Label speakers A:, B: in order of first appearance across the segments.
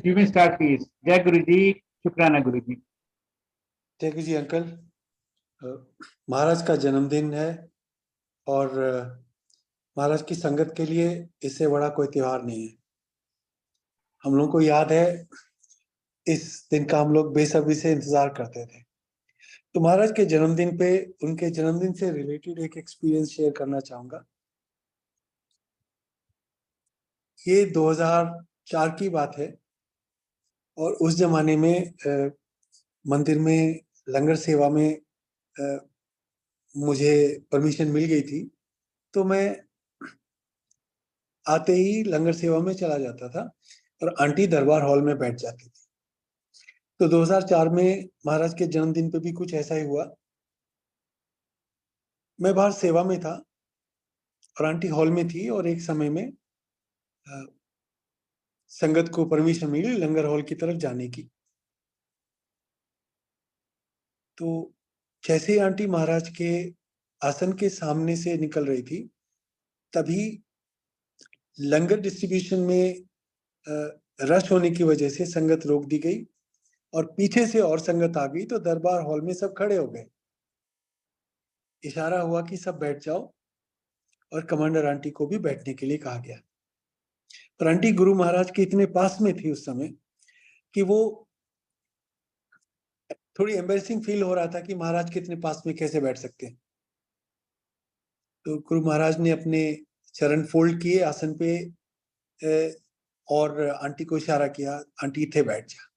A: You may start, please. Jai Guruji, Shukrana Guruji.
B: जय गुरु जी uncle. महाराज का जन्मदिन है और महाराज की संगत के लिए इससे बड़ा कोई त्योहार नहीं है। हम लोग को याद है इस दिन का हम लोग बेसब्री से इंतजार करते थे। तो महाराज के जन्मदिन पे उनके जन्मदिन से रिलेटेड एक एक्सपीरियंस शेयर करना चाहूंगा। ये 2004 की बात है और उस जमाने में मंदिर में लंगर सेवा में मुझे परमिशन मिल गई थी, तो मैं आते ही लंगर सेवा में चला जाता था और आंटी दरबार हॉल में बैठ जाती थी। तो 2004 में महाराज के जन्मदिन पे भी कुछ ऐसा ही हुआ। मैं बाहर सेवा में था और आंटी हॉल में थी और एक समय में संगत को परमिशन मिली लंगर हॉल की तरफ जाने की। तो जैसे ही आंटी महाराज के आसन के सामने से निकल रही थी, तभी लंगर डिस्ट्रीब्यूशन में रश होने की वजह से संगत रोक दी गई और पीछे से और संगत आ गई। तो दरबार हॉल में सब खड़े हो गए। इशारा हुआ कि सब बैठ जाओ और कमांडर आंटी को भी बैठने के लिए कहा गया। पर आंटी गुरु महाराज के इतने पास में थी उस समय कि वो थोड़ी एम्बेरसिंग फील हो रहा था कि महाराज के इतने पास में कैसे बैठ सकते हैं। तो गुरु महाराज ने अपने चरण फोल्ड किए आसन पे और आंटी को इशारा किया, आंटी इथे बैठ जा।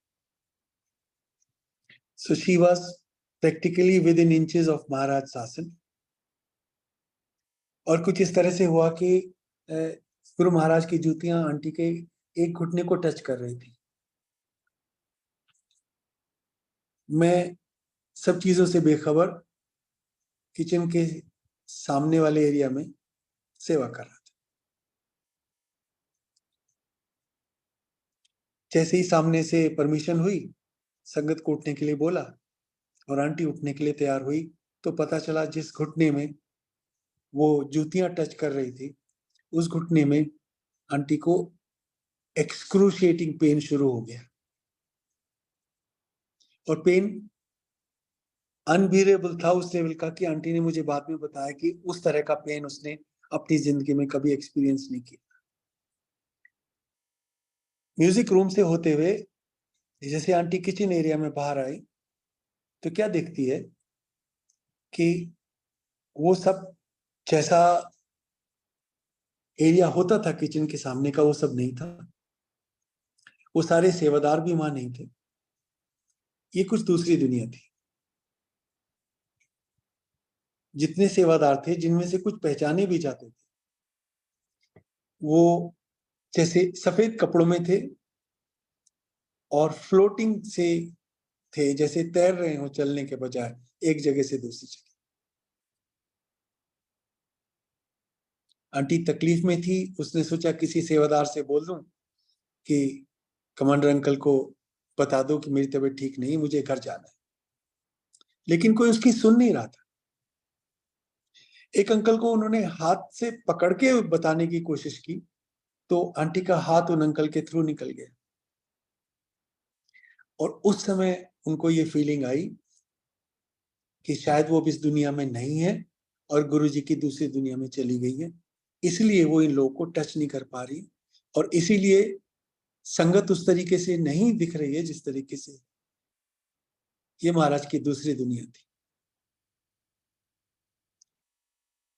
B: So she was practically within inches of Maharaj आसन। और कुछ इस तरह से हुआ कि गुरु महाराज की जूतियां आंटी के एक घुटने को टच कर रही थी। मैं सब चीजों से बेखबर किचन के सामने वाले एरिया में सेवा कर रहा था। जैसे ही सामने से परमिशन हुई, संगत को उठने के लिए बोला और आंटी उठने के लिए तैयार हुई, तो पता चला जिस घुटने में वो जूतियां टच कर रही थी, उस घुटने में आंटी को एक्सक्रूशिएटिंग पेन शुरू हो गया। और पेन अनबियरेबल था उस लेवल का कि आंटी ने मुझे बाद में बताया कि उस तरह का पेन उसने अपनी जिंदगी में कभी एक्सपीरियंस नहीं किया। म्यूजिक रूम से होते हुए जैसे आंटी किचन एरिया में बाहर आई, तो क्या देखती है कि वो सब जैसा एरिया होता था किचन के सामने का, वो सब नहीं था। वो सारे सेवादार भी वहां नहीं थे। ये कुछ दूसरी दुनिया थी। जितने सेवादार थे, जिनमें से कुछ पहचाने भी जाते थे, वो जैसे सफेद कपड़ों में थे और फ्लोटिंग से थे, जैसे तैर रहे हो चलने के बजाय एक जगह से दूसरी जगह। आंटी तकलीफ में थी। उसने सोचा किसी सेवादार से बोल दूं कि कमांडर अंकल को बता दो कि मेरी तबीयत ठीक नहीं, मुझे घर जाना है। लेकिन कोई उसकी सुन नहीं रहा था। एक अंकल को उन्होंने हाथ से पकड़ के बताने की कोशिश की, तो आंटी का हाथ उन अंकल के थ्रू निकल गया। और उस समय उनको ये फीलिंग आई कि शायद वो अब इस दुनिया में नहीं है और गुरुजी की दूसरी दुनिया में चली गई है, इसलिए वो इन लोगों को टच नहीं कर पा रही और इसीलिए संगत उस तरीके से नहीं दिख रही है जिस तरीके से ये महाराज की दूसरी दुनिया थी।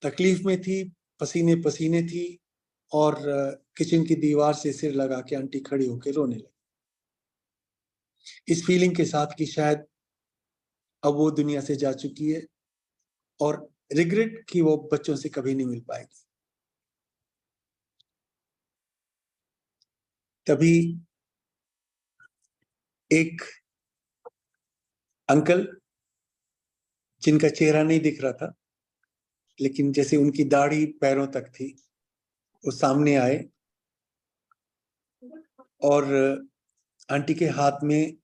B: तकलीफ में थी, पसीने पसीने थी और किचन की दीवार से सिर लगा के आंटी खड़ी होकर रोने लगी, इस फीलिंग के साथ कि शायद अब वो दुनिया से जा चुकी है और रिग्रेट कि वो बच्चों से कभी नहीं मिल पाएगी। तभी एक अंकल, जिनका चेहरा नहीं दिख रहा था लेकिन जैसे उनकी दाढ़ी पैरों तक थी, वो सामने आए और आंटी के हाथ में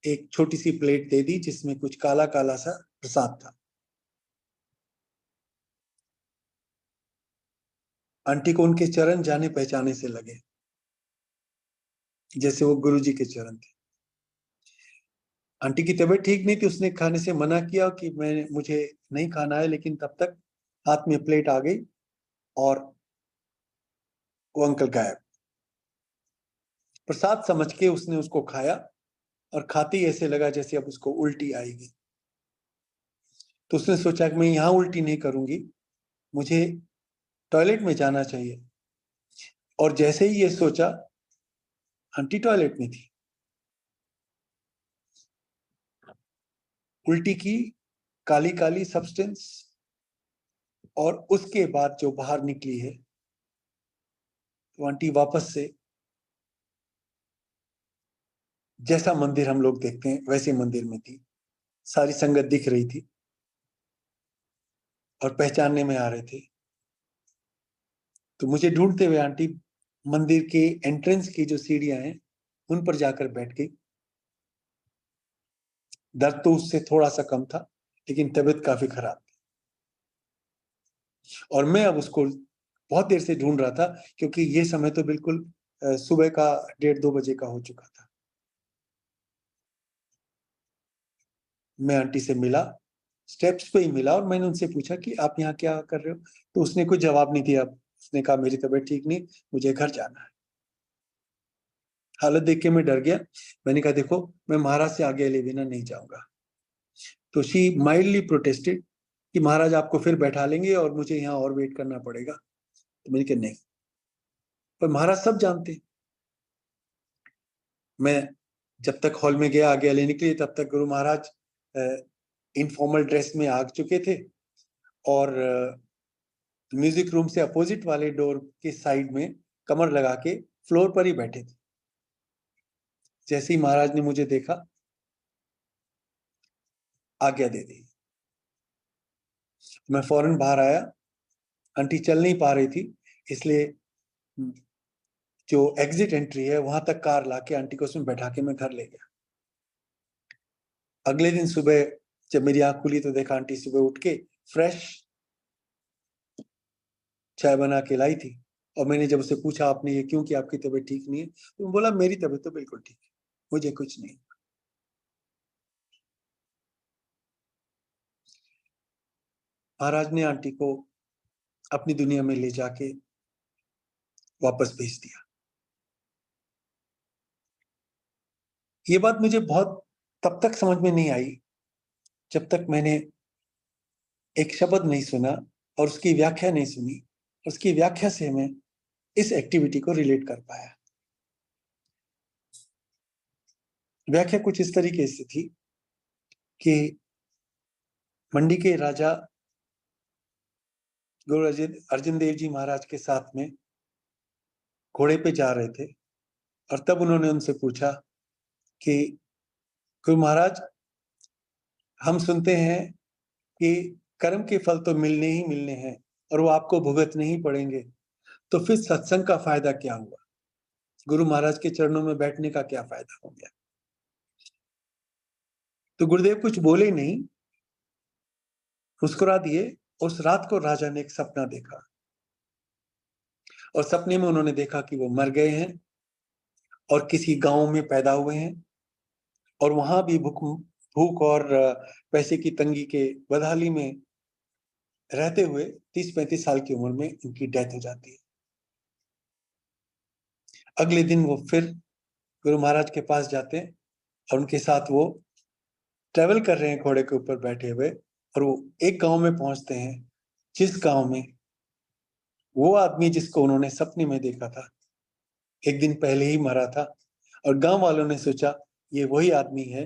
B: एक छोटी सी प्लेट दे दी जिसमें कुछ काला काला सा प्रसाद था। आंटी को उनके चरण जाने पहचाने से लगे। जैसे वो गुरुजी के चरण थे। आंटी की तबीयत ठीक नहीं थी, उसने खाने से मना किया कि मुझे नहीं खाना है, लेकिन तब तक हाथ में प्लेट आ गई और वो अंकल गायब। प्रसाद समझ के उसने उसको खाया और खाते ही ऐसे लगा जैसे अब उसको उल्टी आएगी। तो उसने सोचा कि मैं यहाँ उल्टी नहीं करूंगी, मुझे टॉयलेट में जाना चाहिए। और जैसे ही ये सोचा, आंटी टॉयलेट में थी। उल्टी की, काली काली सब्सटेंस, और उसके बाद जो बाहर निकली है, तो आंटी वापस से जैसा मंदिर हम लोग देखते हैं वैसे मंदिर में थी। सारी संगत दिख रही थी और पहचानने में आ रहे थे। तो मुझे ढूंढते हुए आंटी मंदिर के एंट्रेंस की जो सीढ़ियां हैं उन पर जाकर बैठ गई। दर्द तो उससे थोड़ा सा कम था, लेकिन तबीयत काफी खराब थी। और मैं अब उसको बहुत देर से ढूंढ रहा था, क्योंकि ये समय तो बिल्कुल सुबह का 1:30-2 बजे का हो चुका था। मैं आंटी से मिला, स्टेप्स पे ही मिला, और मैंने उनसे पूछा कि आप यहाँ क्या कर रहे हो। तो उसने कुछ जवाब नहीं दिया। उसने कहा मेरी तबीयत ठीक नहीं, मुझे घर जाना है। हालत देख के मैं डर गया। मैंने कहा देखो, मैं महाराज से आगे ले बिना नहीं जाऊंगा। तो शी माइल्डली प्रोटेस्टेड कि महाराज आपको फिर बैठा लेंगे और मुझे यहाँ और वेट करना पड़ेगा। तो मैंने कहा नहीं, पर महाराज सब जानते हैं। मैं जब तक हॉल में गया आगे लेने के लिए, तब तक गुरु महाराज इनफॉर्मल ड्रेस में आ चुके थे और म्यूजिक रूम से अपोजिट वाले डोर के साइड में कमर लगा के फ्लोर पर ही बैठे थे। जैसे ही महाराज ने मुझे देखा, आज्ञा दे दी। मैं फौरन बाहर आया। आंटी चल नहीं पा रही थी, इसलिए जो एग्जिट एंट्री है वहां तक कार लाके आंटी को उसमें बैठा के मैं घर ले गया। अगले दिन सुबह जब मेरी आंख खुली तो देखा आंटी सुबह उठ के फ्रेश चाय बना के लाई थी। और मैंने जब उससे पूछा आपने ये क्यों किया, आपकी तबीयत ठीक नहीं है, तो वो बोला मेरी तबीयत तो बिल्कुल ठीक है, मुझे कुछ नहीं। महाराज ने आंटी को अपनी दुनिया में ले जाके वापस भेज दिया। ये बात मुझे बहुत तब तक समझ में नहीं आई जब तक मैंने एक शब्द नहीं सुना और उसकी व्याख्या नहीं सुनी। उसकी व्याख्या से मैं इस एक्टिविटी को रिलेट कर पाया। व्याख्या कुछ इस तरीके से थी कि मंडी के राजा गुरु अर्जुन देव जी महाराज के साथ में घोड़े पे जा रहे थे, और तब उन्होंने उनसे पूछा कि गुरु महाराज, हम सुनते हैं कि कर्म के फल तो मिलने ही मिलने हैं और वो आपको भुगतने ही पड़ेंगे, तो फिर सत्संग का फायदा क्या हुआ? गुरु महाराज के चरणों में बैठने का क्या फायदा हो गया? तो गुरुदेव कुछ बोले नहीं, मुस्कुरा दिए। उस रात को राजा ने एक सपना देखा, और सपने में उन्होंने देखा कि वो मर गए हैं और किसी गांव में पैदा हुए हैं, और वहां भी भूख भूख और पैसे की तंगी के बदहाली में रहते हुए 30-35 साल की उम्र में उनकी डेथ हो जाती है। अगले दिन वो फिर गुरु महाराज के पास जाते हैं और उनके साथ वो ट्रेवल कर रहे हैं घोड़े के ऊपर बैठे हुए, और वो एक गांव में पहुंचते हैं, जिस गांव में वो आदमी जिसको उन्होंने सपने में देखा था एक दिन पहले ही मरा था। और गांव वालों ने सोचा ये वही आदमी है,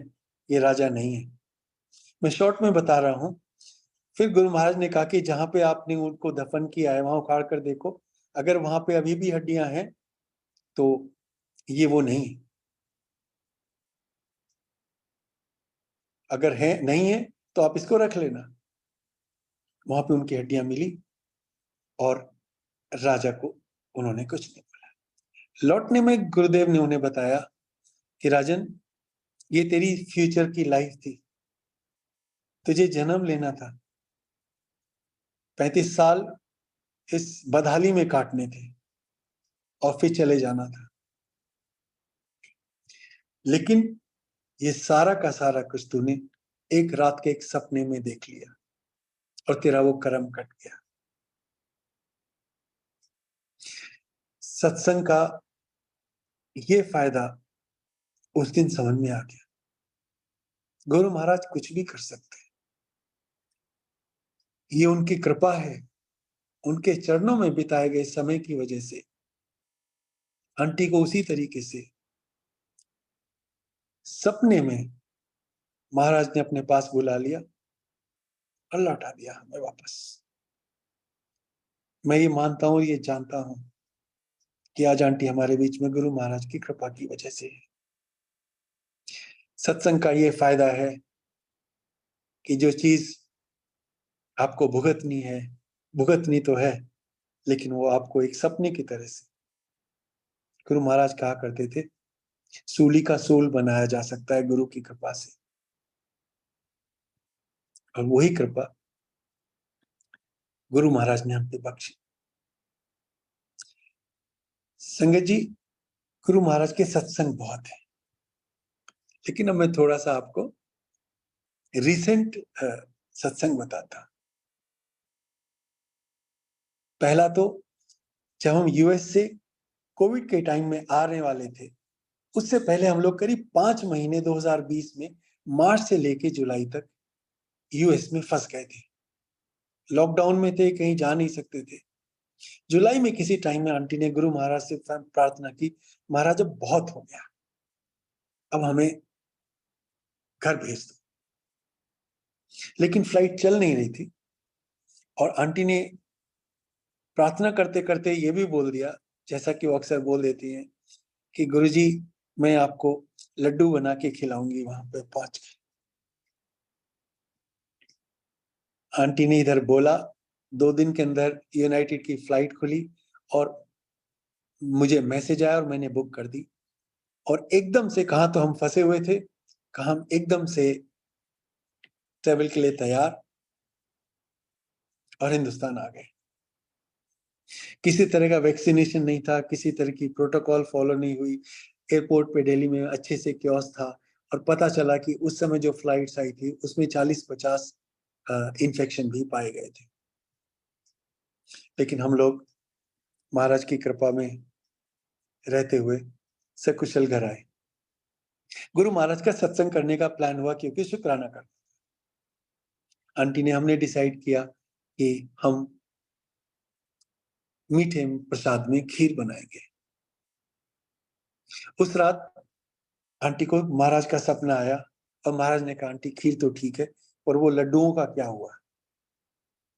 B: ये राजा नहीं है। मैं शॉर्ट में बता रहा हूं। फिर गुरु महाराज ने कहा कि जहां पे आपने उनको दफन किया है वहां उखाड़ कर देखो, अगर वहां पे अभी भी हड्डियां हैं तो ये वो नहीं है, अगर है नहीं है तो आप इसको रख लेना। वहां पे उनकी हड्डियां मिली और राजा को उन्होंने कुछ नहीं बोला। लौटने में गुरुदेव ने उन्हें बताया कि राजन, ये तेरी फ्यूचर की लाइफ थी, तुझे जन्म लेना था, 35 साल इस बदहाली में काटने थे और फिर चले जाना था। लेकिन ये सारा का सारा कुछ तूने एक रात के एक सपने में देख लिया और तेरा वो कर्म कट गया। सत्संग का ये फायदा उस दिन समझ में आ गया। गुरु महाराज कुछ भी कर सकते हैं, ये उनकी कृपा है। उनके चरणों में बिताए गए समय की वजह से आंटी को उसी तरीके से सपने में महाराज ने अपने पास बुला लिया और लौटा दिया हमें वापस। मैं ये मानता हूं, ये जानता हूं कि आज आंटी हमारे बीच में गुरु महाराज की कृपा की वजह से है। सत्संग का ये फायदा है कि जो चीज आपको भुगतनी तो है, लेकिन वो आपको एक सपने की तरह से, गुरु महाराज कहा करते थे, सूली का सूल बनाया जा सकता है गुरु की कृपा से। और वही कृपा गुरु महाराज ने हम पे बख्शी। संगत जी, गुरु महाराज के सत्संग बहुत है, लेकिन अब मैं थोड़ा सा आपको रिसेंट सत्संग बताता। पहला तो जब हम यूएस से कोविड के टाइम में आने वाले थे, उससे पहले हम लोग करीब 5 महीने 2020 में मार्च से लेके जुलाई तक यूएस में फंस गए थे। लॉकडाउन में थे, कहीं जा नहीं सकते थे। जुलाई में किसी टाइम में आंटी ने गुरु महाराज से प्रार्थना की, महाराज अब बहुत हो गया, अब हमें घर भेज दो। लेकिन फ्लाइट चल नहीं रही थी और आंटी ने प्रार्थना करते करते ये भी बोल दिया, जैसा कि वो अक्सर बोल देती हैं, कि गुरुजी मैं आपको लड्डू बना के खिलाऊंगी वहां पे पहुंच के। आंटी ने इधर बोला, 2 दिन के अंदर यूनाइटेड की फ्लाइट खुली और मुझे मैसेज आया और मैंने बुक कर दी। और एकदम से, कहा तो हम फंसे हुए थे, कहा हम एकदम से ट्रेवल के लिए तैयार और हिंदुस्तान आ गए। किसी तरह का वैक्सीनेशन नहीं था, किसी तरह की प्रोटोकॉल फॉलो नहीं हुई। एयरपोर्ट पे दिल्ली में अच्छे से कियोस्क था और पता चला कि उस समय जो फ्लाइट्स आई थी उसमें 40-50 इन्फेक्शन भी पाए गए थे। लेकिन हम लोग महाराज की कृपा में रहते हुए सकुशल घर आए। गुरु महाराज का सत्संग करने का प्लान हुआ क्योंकि शुक्राना कर, आंटी ने, हमने डिसाइड किया कि हम मीठे प्रसाद में खीर बनाएंगे। उस रात आंटी को महाराज का सपना आया और महाराज ने कहा, आंटी खीर तो ठीक है, और वो लड्डुओं का क्या हुआ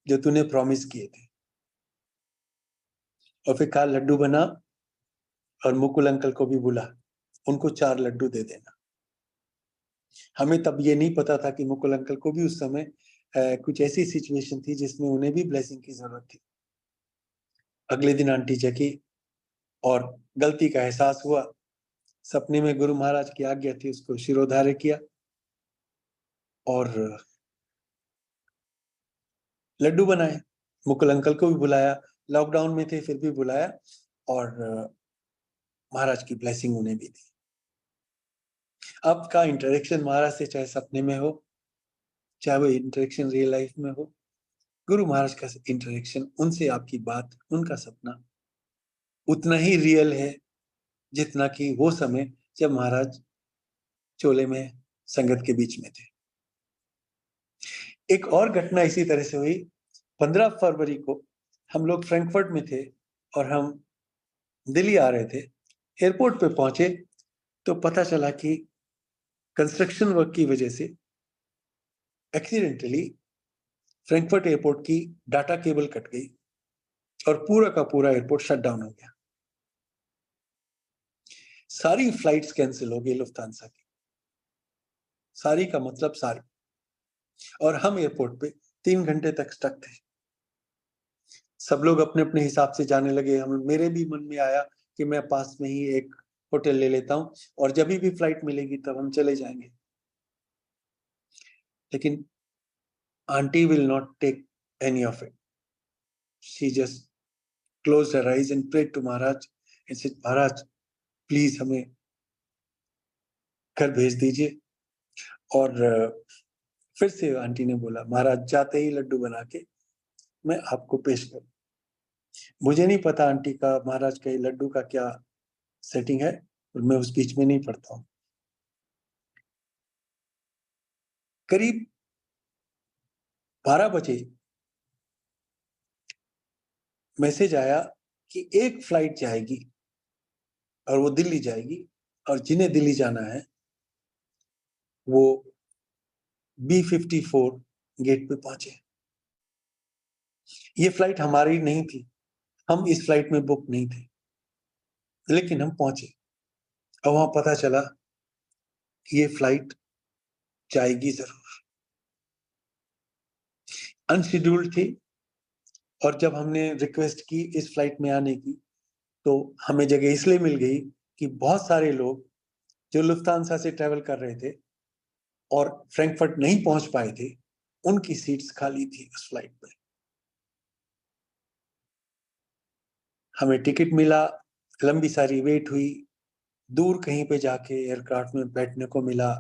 B: जो तूने प्रॉमिस किए थे। और फिर कहा लड्डू बना और मुकुल अंकल को भी बुला, उनको 4 लड्डू दे देना। हमें तब ये नहीं पता था कि मुकुल अंकल को भी उस समय कुछ ऐसी सिचुएशन थी जिसमें उन्हें भी ब्लेसिंग की जरूरत थी। अगले दिन आंटी जगी और गलती का एहसास हुआ। सपने में गुरु महाराज की आज्ञा थी, उसको शिरोधार्य किया और लड्डू बनाए। मुकुल अंकल को भी बुलाया, लॉकडाउन में थे फिर भी बुलाया और महाराज की ब्लेसिंग उन्हें भी दी। आपका इंटरेक्शन महाराज से चाहे सपने में हो, चाहे वो इंटरेक्शन रियल लाइफ में हो, गुरु महाराज का इंटरेक्शन, उनसे आपकी बात, उनका सपना उतना ही रियल है जितना कि वो समय जब महाराज चोले में संगत के बीच में थे। एक और घटना इसी तरह से हुई। 15 फरवरी को हम लोग फ्रैंकफर्ट में थे और हम दिल्ली आ रहे थे। एयरपोर्ट पे पहुंचे तो पता चला कि कंस्ट्रक्शन वर्क की वजह से एक्सीडेंटली फ्रैंकफर्ट एयरपोर्ट की डाटा केबल कट गई और पूरा का पूरा एयरपोर्ट शट डाउन हो गया। सारी फ्लाइट्स कैंसिल हो गई लुफ्तांसा की, सारी का मतलब सारी। और हम एयरपोर्ट पे 3 घंटे तक स्टक थे। सब लोग अपने अपने हिसाब से जाने लगे। मेरे भी मन में आया कि मैं पास में ही एक होटल ले लेता हूं और जब भी फ्लाइट मिलेगी तब हम चले जाएंगे। लेकिन aunty will not take any of it. She just closed her eyes and prayed to Maharaj and said, Maharaj, please हमें घर भेज दीजिए। और फिर से आंटी ने बोला, महाराज जाते ही लड्डू बना के मैं आपको पेश करूं। मुझे नहीं पता आंटी का, महाराज के लड्डू का क्या सेटिंग है, और मैं उस बीच में नहीं पढ़ता हूं। करीब 12 बजे मैसेज आया कि एक फ्लाइट जाएगी और वो दिल्ली जाएगी, और जिन्हें दिल्ली जाना है वो B54 गेट पे पहुंचे। ये फ्लाइट हमारी नहीं थी, हम इस फ्लाइट में बुक नहीं थे, लेकिन हम पहुंचे और वहां पता चला कि ये फ्लाइट जाएगी जरूर, अनशेड्यूल्ड थी। और जब हमने रिक्वेस्ट की इस फ्लाइट में आने की, तो हमें जगह इसलिए मिल गई कि बहुत सारे लोग जो लुफ्तांसा से ट्रेवल कर रहे थे और फ्रैंकफर्ट नहीं पहुंच पाए थे, उनकी सीट्स खाली थी उस फ्लाइट में। हमें टिकट मिला, लंबी सारी वेट हुई, दूर कहीं पे जाके एयरक्राफ्ट में बैठने को मिला।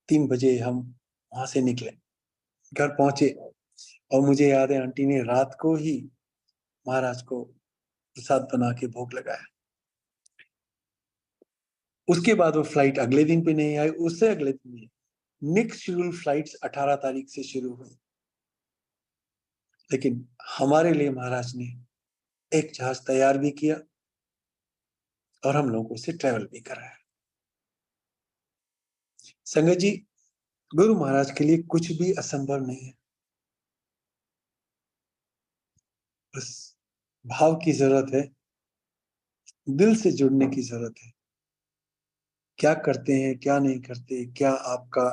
B: 3 बजे हम वहां से निकले, घर पहुंचे, और मुझे याद है आंटी ने रात को ही महाराज को प्रसाद बना के भोग लगाया। उसके बाद वो फ्लाइट अगले दिन पे नहीं आई, उससे अगले दिन नेक्स्ट शेड्यूल फ्लाइट्स 18 तारीख से शुरू हुई, लेकिन हमारे लिए महाराज ने एक जहाज तैयार भी किया और हम लोगों से ट्रेवल भी कराया। संगत जी, गुरु महाराज के लिए कुछ भी असंभव नहीं है, बस भाव की जरूरत है, दिल से जुड़ने की जरूरत है। क्या करते हैं, क्या नहीं करते, क्या आपका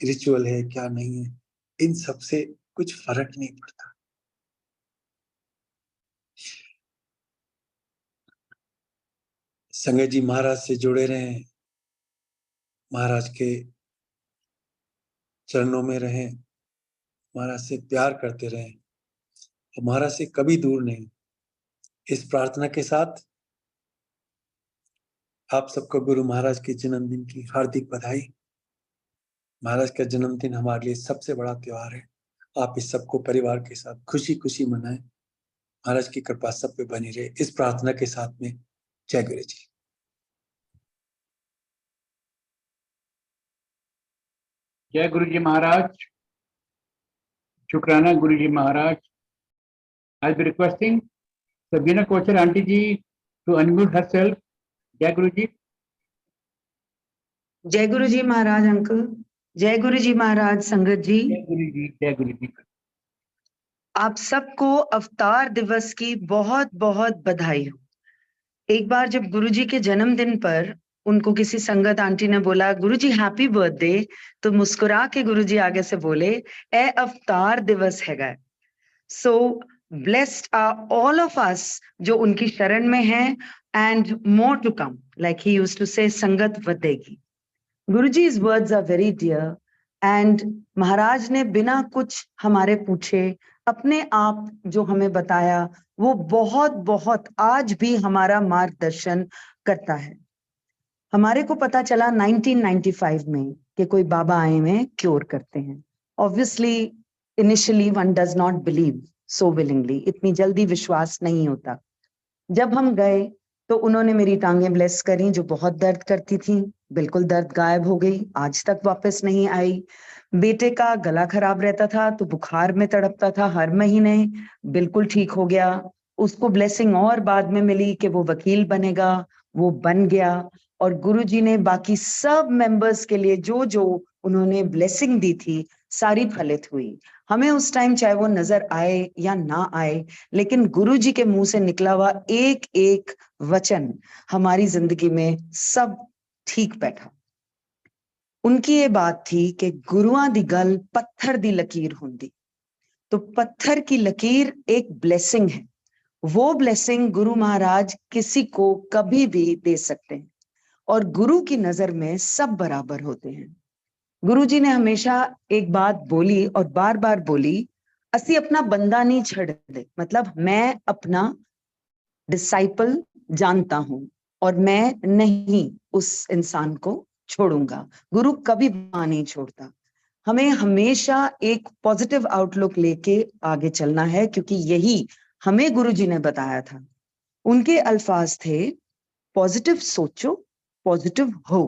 B: रिचुअल है, क्या नहीं है, इन सब से कुछ फर्क नहीं पड़ता। संगत जी महाराज से जुड़े रहें, महाराज के चरणों में रहें, महाराज से प्यार करते रहें, और महाराज से कभी दूर नहीं। इस प्रार्थना के साथ आप सबको गुरु महाराज के जन्मदिन की हार्दिक बधाई। महाराज का जन्मदिन हमारे लिए सबसे बड़ा त्योहार है। आप इस सबको परिवार के साथ खुशी खुशी मनाएं। महाराज की कृपा सब पे बनी रहे, इस प्रार्थना के साथ में। जय गुरु जी।
A: जय गुरु जी महाराज। शुक्राना गुरु जी महाराज। I'll be requesting Sabina Kochar Aunty ji to unmute herself. Jai Guru ji.
C: जय गुरु जी महाराज अंकल, जय गुरु जी महाराज संगत जी।
A: जय गुरु जी, जय गुरु जी।
C: आप सबको अवतार दिवस की बहुत बहुत बधाई हो। एक बार जब गुरुजी के जन्मदिन पर उनको किसी संगत आंटी ने बोला गुरुजी हैप्पी बर्थडे, तो मुस्कुरा के गुरुजी आगे से बोले ए अवतार दिवस हैगा। So blessed are all of us जो उनकी शरण में हैं, and more to come, like he used to say, संगत वधेगी। Guruji's words are very dear, and महाराज ने बिना कुछ हमारे पूछे अपने आप जो हमें बताया, वो बहुत बहुत आज भी हमारा मार्गदर्शन करता है। हमारे को पता चला 1995 में कि कोई बाबा आए हुए क्योर करते हैं। Obviously initially one does not believe so willingly, इतनी जल्दी विश्वास नहीं होता। जब हम गए तो उन्होंने मेरी टांगें ब्लेस करी जो बहुत दर्द करती थी, बिल्कुल दर्द गायब हो गई, आज तक वापस नहीं आई। बेटे का गला खराब रहता था तो बुखार में तड़पता था हर महीने, बिल्कुल ठीक हो गया। उसको ब्लेसिंग और बाद में मिली कि वो वकील बनेगा, वो बन गया। और गुरुजी ने बाकी सब मेंबर्स के लिए जो जो उन्होंने ब्लेसिंग दी थी सारी फलित हुई। हमें उस टाइम चाहे वो नजर आए या ना आए, लेकिन गुरुजी के मुंह से निकला हुआ एक एक वचन हमारी जिंदगी में सब ठीक बैठा। उनकी ये बात थी कि गुरुआं दी गल पत्थर दी लकीर हुंदी। तो पत्थर की लकीर एक ब्लेसिंग है, वो ब्लेसिंग गुरु महाराज किसी को कभी भी दे सकते हैं, और गुरु की नजर में सब बराबर होते हैं। गुरुजी ने हमेशा एक बात बोली और बार बार बोली, असी अपना बंदा नहीं छड़ दे, मतलब मैं अपना डिसाइपल जानता हूं और मैं नहीं उस इंसान को छोड़ूंगा। गुरु कभी बाह नहीं छोड़ता। हमें हमेशा एक पॉजिटिव आउटलुक लेके आगे चलना है, क्योंकि यही हमें गुरुजी ने बताया था। उनके अल्फाज थे, पॉजिटिव सोचो, पॉजिटिव हो।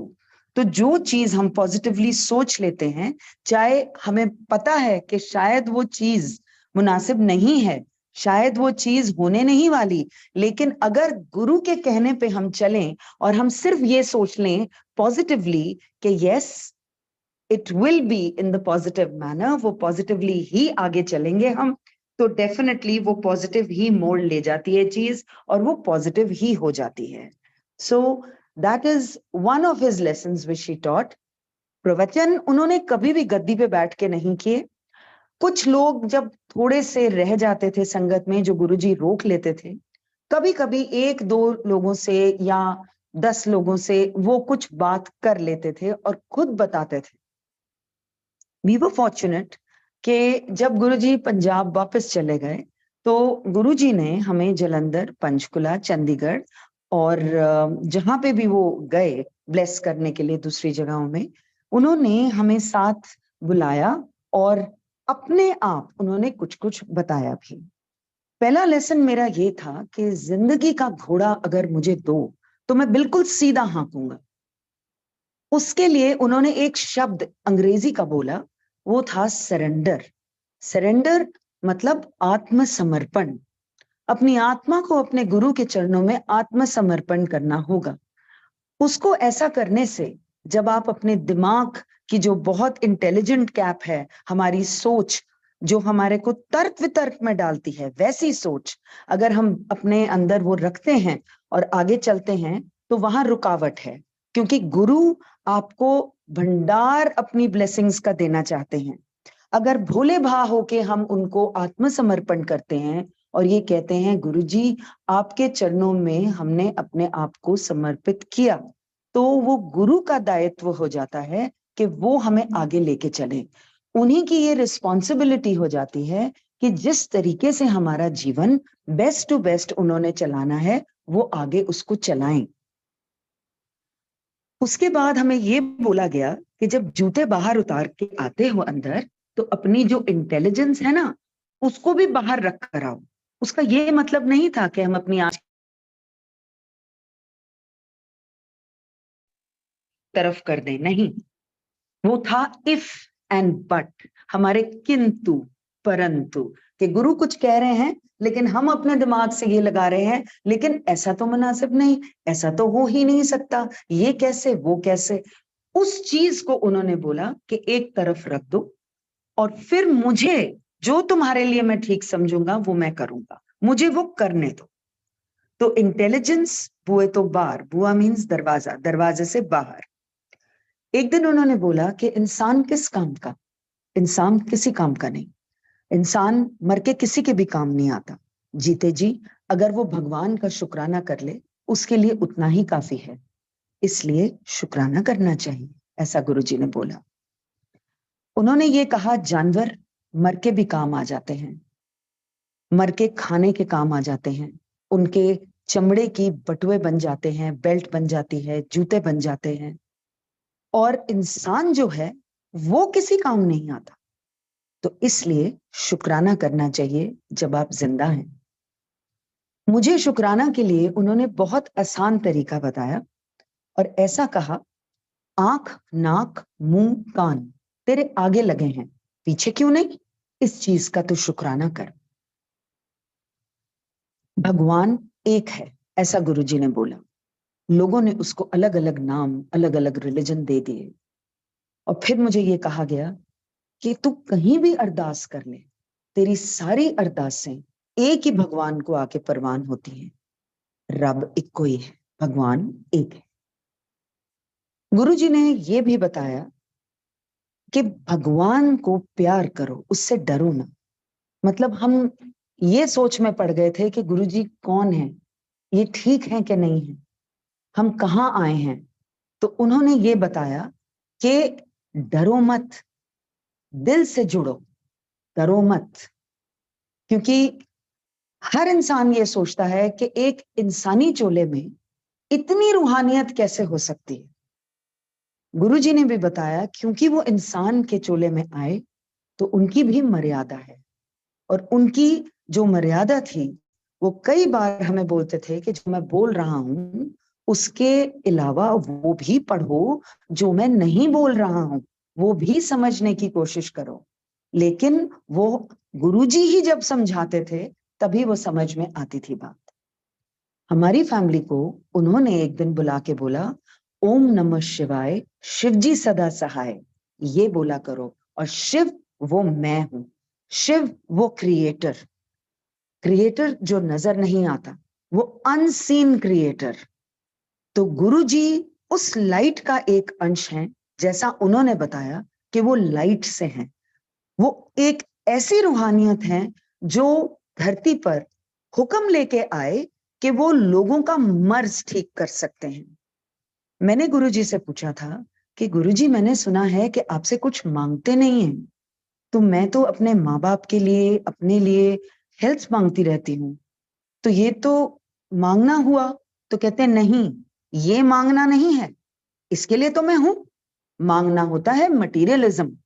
C: तो जो चीज हम पॉजिटिवली सोच लेते हैं, चाहे हमें पता है कि शायद वो चीज मुनासिब नहीं है, शायद वो चीज होने नहीं वाली, लेकिन अगर गुरु के कहने पे हम चलें और हम सिर्फ ये सोच लें पॉजिटिवली कि yes it will be in the positive manner, वो पॉजिटिवली ही आगे चलेंगे हम, तो डेफिनेटली वो पॉजिटिव ही मोड़ ले जाती है चीज और वो पॉजिटिव ही हो जाती है। So that is one of his lessons which he taught. प्रवचन उन्होंने कभी भी गद्दी पे बैठ के नहीं किए। कुछ लोग जब थोड़े से रह जाते थे संगत में, जो गुरुजी रोक लेते थे, कभी कभी 1-2 लोगों से या 10 लोगों से वो कुछ बात कर लेते थे और खुद बताते थे। वी वर फॉर्चुनेट कि जब गुरुजी पंजाब वापस चले गए तो गुरुजी ने हमें जलंधर, पंचकुला, चंडीगढ़ और जहां पे भी वो गए ब्लेस करने के लिए दूसरी जगहों में, उन्होंने हमें साथ बुलाया और अपने आप उन्होंने कुछ कुछ बताया भी। पहला लेसन मेरा ये था कि जिंदगी का घोड़ा अगर मुझे दो तो मैं बिल्कुल सीधा हाँकूंगा। उसके लिए उन्होंने एक शब्द अंग्रेजी का बोला, वो था सरेंडर। सरेंडर मतलब आत्मसमर्पण। अपनी आत्मा को अपने गुरु के चरणों में आत्मसमर्पण करना होगा। उसको ऐसा करने से जब आप अपने दिमाग की जो बहुत इंटेलिजेंट कैप है, हमारी सोच जो हमारे को तर्क वितर्क में डालती है, वैसी सोच अगर हम अपने अंदर वो रखते हैं और आगे चलते हैं तो वहां रुकावट है, क्योंकि गुरु आपको भंडार अपनी ब्लेसिंग्स का देना चाहते हैं। अगर भोले भाव होके हम उनको आत्मसमर्पण करते हैं और ये कहते हैं गुरुजी आपके चरणों में हमने अपने आप को समर्पित किया, तो वो गुरु का दायित्व हो जाता है कि वो हमें आगे लेके चले। उन्हीं की ये रिस्पॉन्सिबिलिटी हो जाती है कि जिस तरीके से हमारा जीवन बेस्ट टू बेस्ट उन्होंने चलाना है वो आगे उसको चलाएं। उसके बाद हमें ये बोला गया कि जब जूते बाहर उतार के आते हो अंदर, तो अपनी जो इंटेलिजेंस है ना उसको भी बाहर रख कर आओ। उसका ये मतलब नहीं था कि हम अपनी आज तरफ कर दें, नहीं, वो था इफ एंड बट, हमारे किंतु परंतु, कि गुरु कुछ कह रहे हैं लेकिन हम अपने दिमाग से ये लगा रहे हैं लेकिन ऐसा तो मुनासिब नहीं, ऐसा तो हो ही नहीं सकता, ये कैसे वो कैसे। उस चीज को उन्होंने बोला कि एक तरफ रख दो और फिर मुझे जो तुम्हारे लिए मैं ठीक समझूंगा वो मैं करूंगा, मुझे वो करने दो। तो इंटेलिजेंस बुए तो बाहर, बुआ मीन्स दरवाजा, दरवाजे से बाहर। एक दिन उन्होंने बोला कि इंसान किस काम का, इंसान किसी काम का नहीं, इंसान मर के किसी के भी काम नहीं आता। जीते जी अगर वो भगवान का शुक्राना कर ले उसके लिए उतना ही काफी है, इसलिए शुक्राना करना चाहिए, ऐसा गुरुजी ने बोला। उन्होंने ये कहा जानवर मर के भी काम आ जाते हैं, मर के खाने के काम आ जाते हैं, उनके चमड़े की बटुए बन जाते हैं, बेल्ट बन जाती है, जूते बन जाते हैं, और इंसान जो है वो किसी काम नहीं आता। तो इसलिए शुक्राना करना चाहिए जब आप जिंदा हैं। मुझे शुक्राना के लिए उन्होंने बहुत आसान तरीका बताया और ऐसा कहा, आंख, नाक, मुंह, कान तेरे आगे लगे हैं, पीछे क्यों नहीं, इस चीज का तो शुक्राना कर। भगवान एक है, ऐसा गुरुजी ने बोला। लोगों ने उसको अलग अलग नाम, अलग अलग रिलीजन दे दिए, और फिर मुझे ये कहा गया कि तू कहीं भी अरदास कर ले, तेरी सारी अरदासें एक ही भगवान को आके परवान होती हैं, रब एक कोई है, भगवान एक है। गुरुजी ने ये भी बताया कि भगवान को प्यार करो, उससे डरो ना। मतलब हम ये सोच में पड़ गए थे कि गुरुजी कौन है, ये ठीक है कि नहीं है, हम कहाँ आए हैं। तो उन्होंने ये बताया कि डरो मत, दिल से जुड़ो, डरो मत। क्योंकि हर इंसान ये सोचता है कि एक इंसानी चोले में इतनी रूहानियत कैसे हो सकती है। गुरुजी ने भी बताया क्योंकि वो इंसान के चोले में आए तो उनकी भी मर्यादा है, और उनकी जो मर्यादा थी वो कई बार हमें बोलते थे कि जो मैं बोल रहा हूं उसके अलावा वो भी पढ़ो, जो मैं नहीं बोल रहा हूं वो भी समझने की कोशिश करो। लेकिन वो गुरुजी ही जब समझाते थे तभी वो समझ में आती थी बात। हमारी फैमिली को उन्होंने एक दिन बुला के बोला, ओम नमः शिवाय, शिव जी सदा सहाय, ये बोला करो। और शिव वो मैं हूं, शिव वो क्रिएटर, क्रिएटर जो नजर नहीं आता, वो अनसीन क्रिएटर। तो गुरुजी उस लाइट का एक अंश है, जैसा उन्होंने बताया कि वो लाइट से हैं। वो एक ऐसी रूहानियत है जो धरती पर हुक्म लेके आए कि वो लोगों का मर्ज ठीक कर सकते हैं। मैंने गुरुजी से पूछा था कि गुरुजी मैंने सुना है कि आपसे कुछ मांगते नहीं हैं, तो मैं तो अपने माँ बाप के लिए, अपने लिए हेल्थ मांगती रहती हूँ, तो ये तो मांगना हुआ। तो कहते हैं नहीं, ये मांगना नहीं है, इसके लिए तो मैं हूं। मांगना होता है मटीरियलिज्म,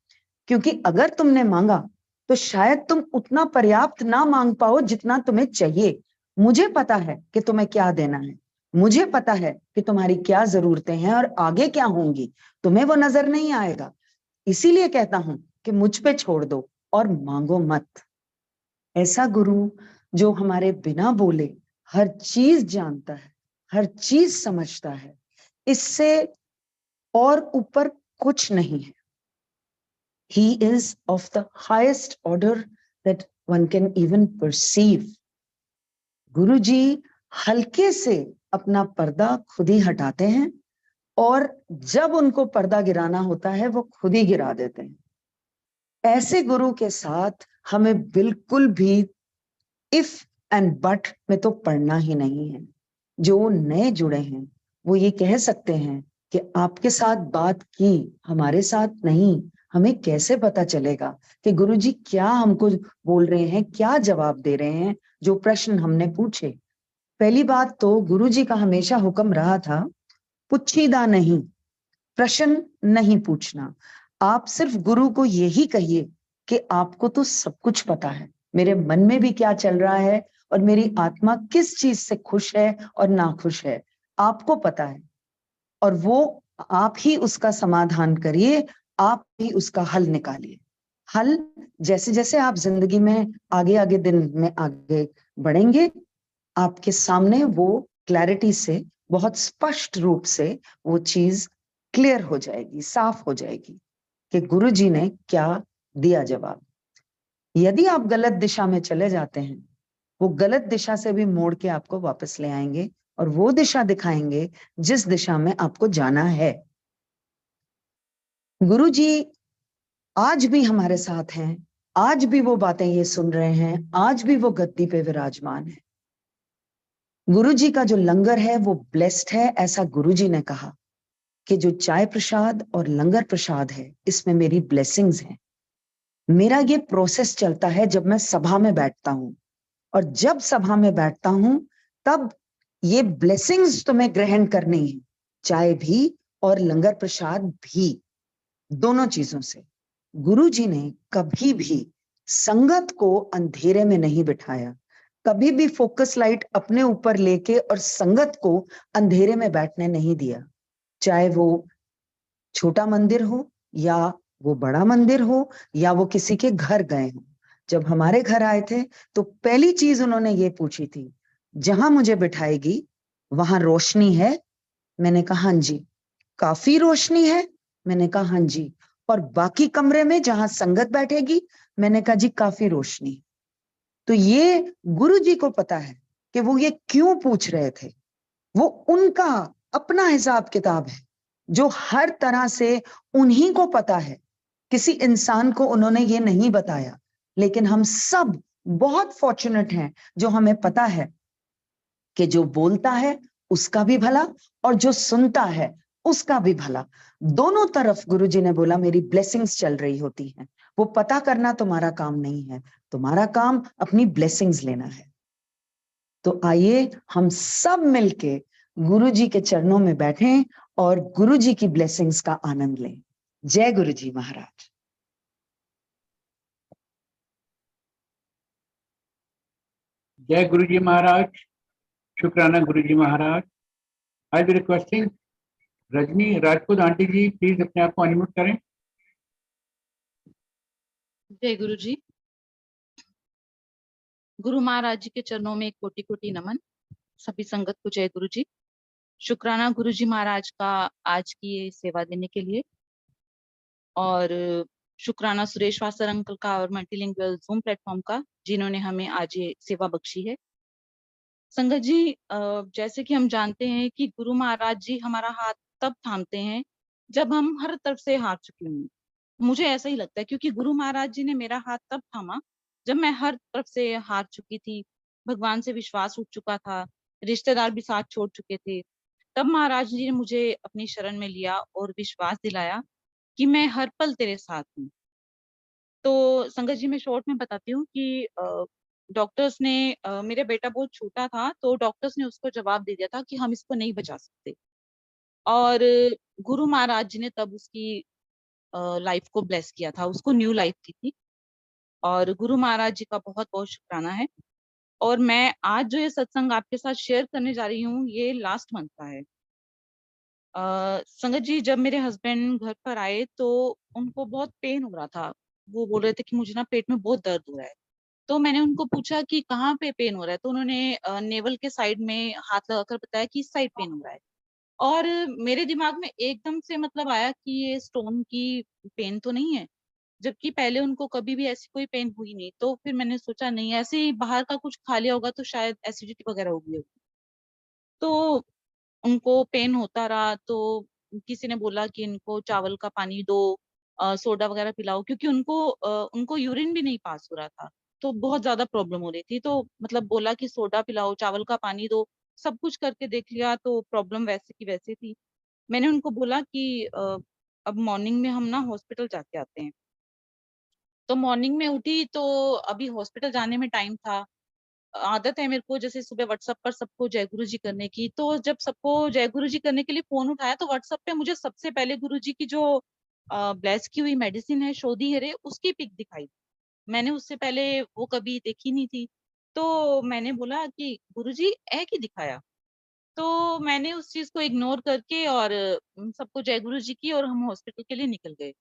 C: क्योंकि अगर तुमने मांगा तो शायद तुम उतना पर्याप्त ना मांग पाओ जितना तुम्हें चाहिए। मुझे पता है कि तुम्हें क्या देना है, मुझे पता है कि तुम्हारी क्या जरूरतें हैं और आगे क्या होंगी, तुम्हें वो नजर नहीं आएगा। इसीलिए कहता हूं कि मुझ पे छोड़ दो और मांगो मत। ऐसा गुरु जो हमारे बिना बोले हर चीज जानता है, हर चीज समझता है, इससे और ऊपर कुछ नहीं है। He is of the highest order that one can even perceive. गुरुजी हल्के से अपना पर्दा खुद ही हटाते हैं, और जब उनको पर्दा गिराना होता है वो खुद ही गिरा देते हैं। ऐसे गुरु के साथ हमें बिल्कुल भी इफ एंड बट में तो पढ़ना ही नहीं है। जो नए जुड़े हैं वो ये कह सकते हैं कि आपके साथ बात की, हमारे साथ नहीं। हमें कैसे पता चलेगा कि गुरुजी क्या हमको बोल रहे हैं, क्या जवाब दे रहे हैं जो प्रश्न हमने पूछे। पहली बात तो गुरुजी का हमेशा हुक्म रहा था, पुच्छीदा नहीं, प्रश्न नहीं पूछना। आप सिर्फ गुरु को यही कहिए कि आपको तो सब कुछ पता है, मेरे मन में भी क्या चल रहा है और मेरी आत्मा किस चीज से खुश है और नाखुश है, आपको पता है। और वो आप ही उसका समाधान करिए, आप ही उसका हल निकालिए। हल जैसे जैसे आप जिंदगी में आगे आगे दिन में आगे बढ़ेंगे, आपके सामने वो क्लैरिटी से, बहुत स्पष्ट रूप से वो चीज क्लियर हो जाएगी, साफ हो जाएगी कि गुरुजी ने क्या दिया जवाब। यदि आप गलत दिशा में चले जाते हैं, वो गलत दिशा से भी मोड़ के आपको वापस ले आएंगे और वो दिशा दिखाएंगे जिस दिशा में आपको जाना है। गुरुजी आज भी हमारे साथ हैं, आज भी वो बातें ये सुन रहे हैं, आज भी वो गद्दी पे विराजमान है। गुरुजी का जो लंगर है वो ब्लेस्ड है, ऐसा गुरुजी ने कहा कि जो चाय प्रसाद और लंगर प्रसाद है इसमें मेरी ब्लेसिंग्स हैं। मेरा ये प्रोसेस चलता है जब मैं सभा में बैठता हूं, और जब सभा में बैठता हूं तब ये ब्लेसिंग्स तुम्हें ग्रहण करनी है, चाय भी और लंगर प्रसाद भी, दोनों चीजों से। गुरुजी ने कभी भी संगत को अंधेरे में नहीं बिठाया, कभी भी फोकस लाइट अपने ऊपर लेके और संगत को अंधेरे में बैठने नहीं दिया। चाहे वो छोटा मंदिर हो या वो बड़ा मंदिर हो या वो किसी के घर गए हो। जब हमारे घर आए थे तो पहली चीज उन्होंने ये पूछी थी, जहां मुझे बिठाएगी वहां रोशनी है? मैंने कहा हाँ जी। काफी रोशनी है? मैंने कहा हाँ जी। और बाकी कमरे में जहां संगत बैठेगी? मैंने कहा जी काफी रोशनी। तो ये गुरु जी को पता है कि वो ये क्यों पूछ रहे थे। वो उनका अपना हिसाब किताब है जो हर तरह से उन्हीं को पता है। किसी इंसान को उन्होंने ये नहीं बताया, लेकिन हम सब बहुत फॉर्चुनेट हैं जो हमें पता है कि जो बोलता है उसका भी भला और जो सुनता है उसका भी भला। दोनों तरफ गुरुजी ने बोला मेरी ब्लेसिंग्स चल रही होती हैं। वो पता करना तुम्हारा काम नहीं है, तुम्हारा काम अपनी ब्लेसिंग्स लेना है। तो आइए हम सब मिलके गुरुजी के चरणों में बैठें और गुरु जी की ब्लेसिंग्स का आनंद लें। जय गुरु जी महाराज।
A: जय गुरु जी महाराज, शुक्राना Guru ji Maharaj. I be requesting Rajni Rajput aunty ji, please अपने आप को अनम्यूट करें।
D: जय गुरु जी। गुरु महाराज जी के चरणों में एक कोटि कोटि नमन। सभी संगत को जय गुरु जी। शुक्राना गुरु जी महाराज का आज की ये सेवा देने के लिए, और शुक्राना सुरेश वासर अंकल का और मल्टीलिंगुअल जूम प्लेटफॉर्म का, जिन्होंने हमें आज ये सेवा बख्शी है। संगत जी, जैसे कि हम जानते हैं कि गुरु महाराज जी हमारा हाथ तब थामते हैं जब हम हर तरफ से हार चुके हों। मुझे ऐसा ही लगता है, क्योंकि गुरु महाराज जी ने मेरा हाथ तब थामा जब मैं हर तरफ से हार चुकी थी, भगवान से विश्वास उठ चुका था, रिश्तेदार भी साथ छोड़ चुके थे। तब महाराज जी ने मुझे अपनी शरण में लिया और विश्वास दिलाया कि मैं हर पल तेरे साथ हूँ। तो संगत जी, मैं शॉर्ट में बताती हूँ कि डॉक्टर्स ने मेरा बेटा बहुत छोटा था, तो डॉक्टर्स ने उसको जवाब दे दिया था कि हम इसको नहीं बचा सकते, और गुरु महाराज जी ने तब उसकी लाइफ को ब्लेस किया था, उसको न्यू लाइफ दी थी। और गुरु महाराज जी का बहुत बहुत शुक्राना है। और मैं आज जो ये सत्संग आपके साथ शेयर करने जा रही हूँ, ये लास्ट मंथ का है। संगत जी, जब मेरे हस्बैंड घर पर आए तो उनको बहुत पेन हो रहा था। वो बोल रहे थे कि मुझे ना पेट में बहुत दर्द हो रहा है। तो मैंने उनको पूछा कि कहाँ पे पेन हो रहा है, तो उन्होंने नेवल के साइड में हाथ लगाकर बताया कि इस साइड पेन हो रहा है। और मेरे दिमाग में एकदम से मतलब आया कि ये स्टोन की पेन तो नहीं है, जबकि पहले उनको कभी भी ऐसी कोई पेन हुई नहीं। तो फिर मैंने सोचा नहीं, ऐसे ही बाहर का कुछ खा लिया होगा तो शायद एसिडिटी वगैरह हो गई होगी। तो उनको पेन होता रहा, तो किसी ने बोला कि इनको चावल का पानी दो, सोडा वगैरह पिलाओ, क्योंकि उनको यूरिन भी नहीं पास हो रहा था, तो बहुत ज्यादा प्रॉब्लम हो रही थी। तो मतलब बोला कि सोडा पिलाओ, चावल का पानी दो, सब कुछ करके देख लिया तो प्रॉब्लम वैसे की वैसे थी। मैंने उनको बोला कि अब मॉर्निंग में हम ना हॉस्पिटल जाके आते हैं। तो मॉर्निंग में उठी तो अभी हॉस्पिटल जाने में टाइम था। आदत है मेरे को जैसे सुबह व्हाट्सएप पर सबको जय गुरु जी करने की, तो जब सबको जय गुरु जी करने के लिए फोन उठाया तो व्हाट्सएप पे मुझे सबसे पहले गुरु जी की जो ब्लेस की हुई मेडिसिन है शोधी हेरे, उसकी पिक दिखाई। मैंने उससे पहले वो कभी देखी नहीं थी। तो मैंने बोला कि गुरु जी है कि दिखाया। तो मैंने उस चीज को इग्नोर करके और सबको जय गुरु जी की, और हम हॉस्पिटल के लिए निकल गए।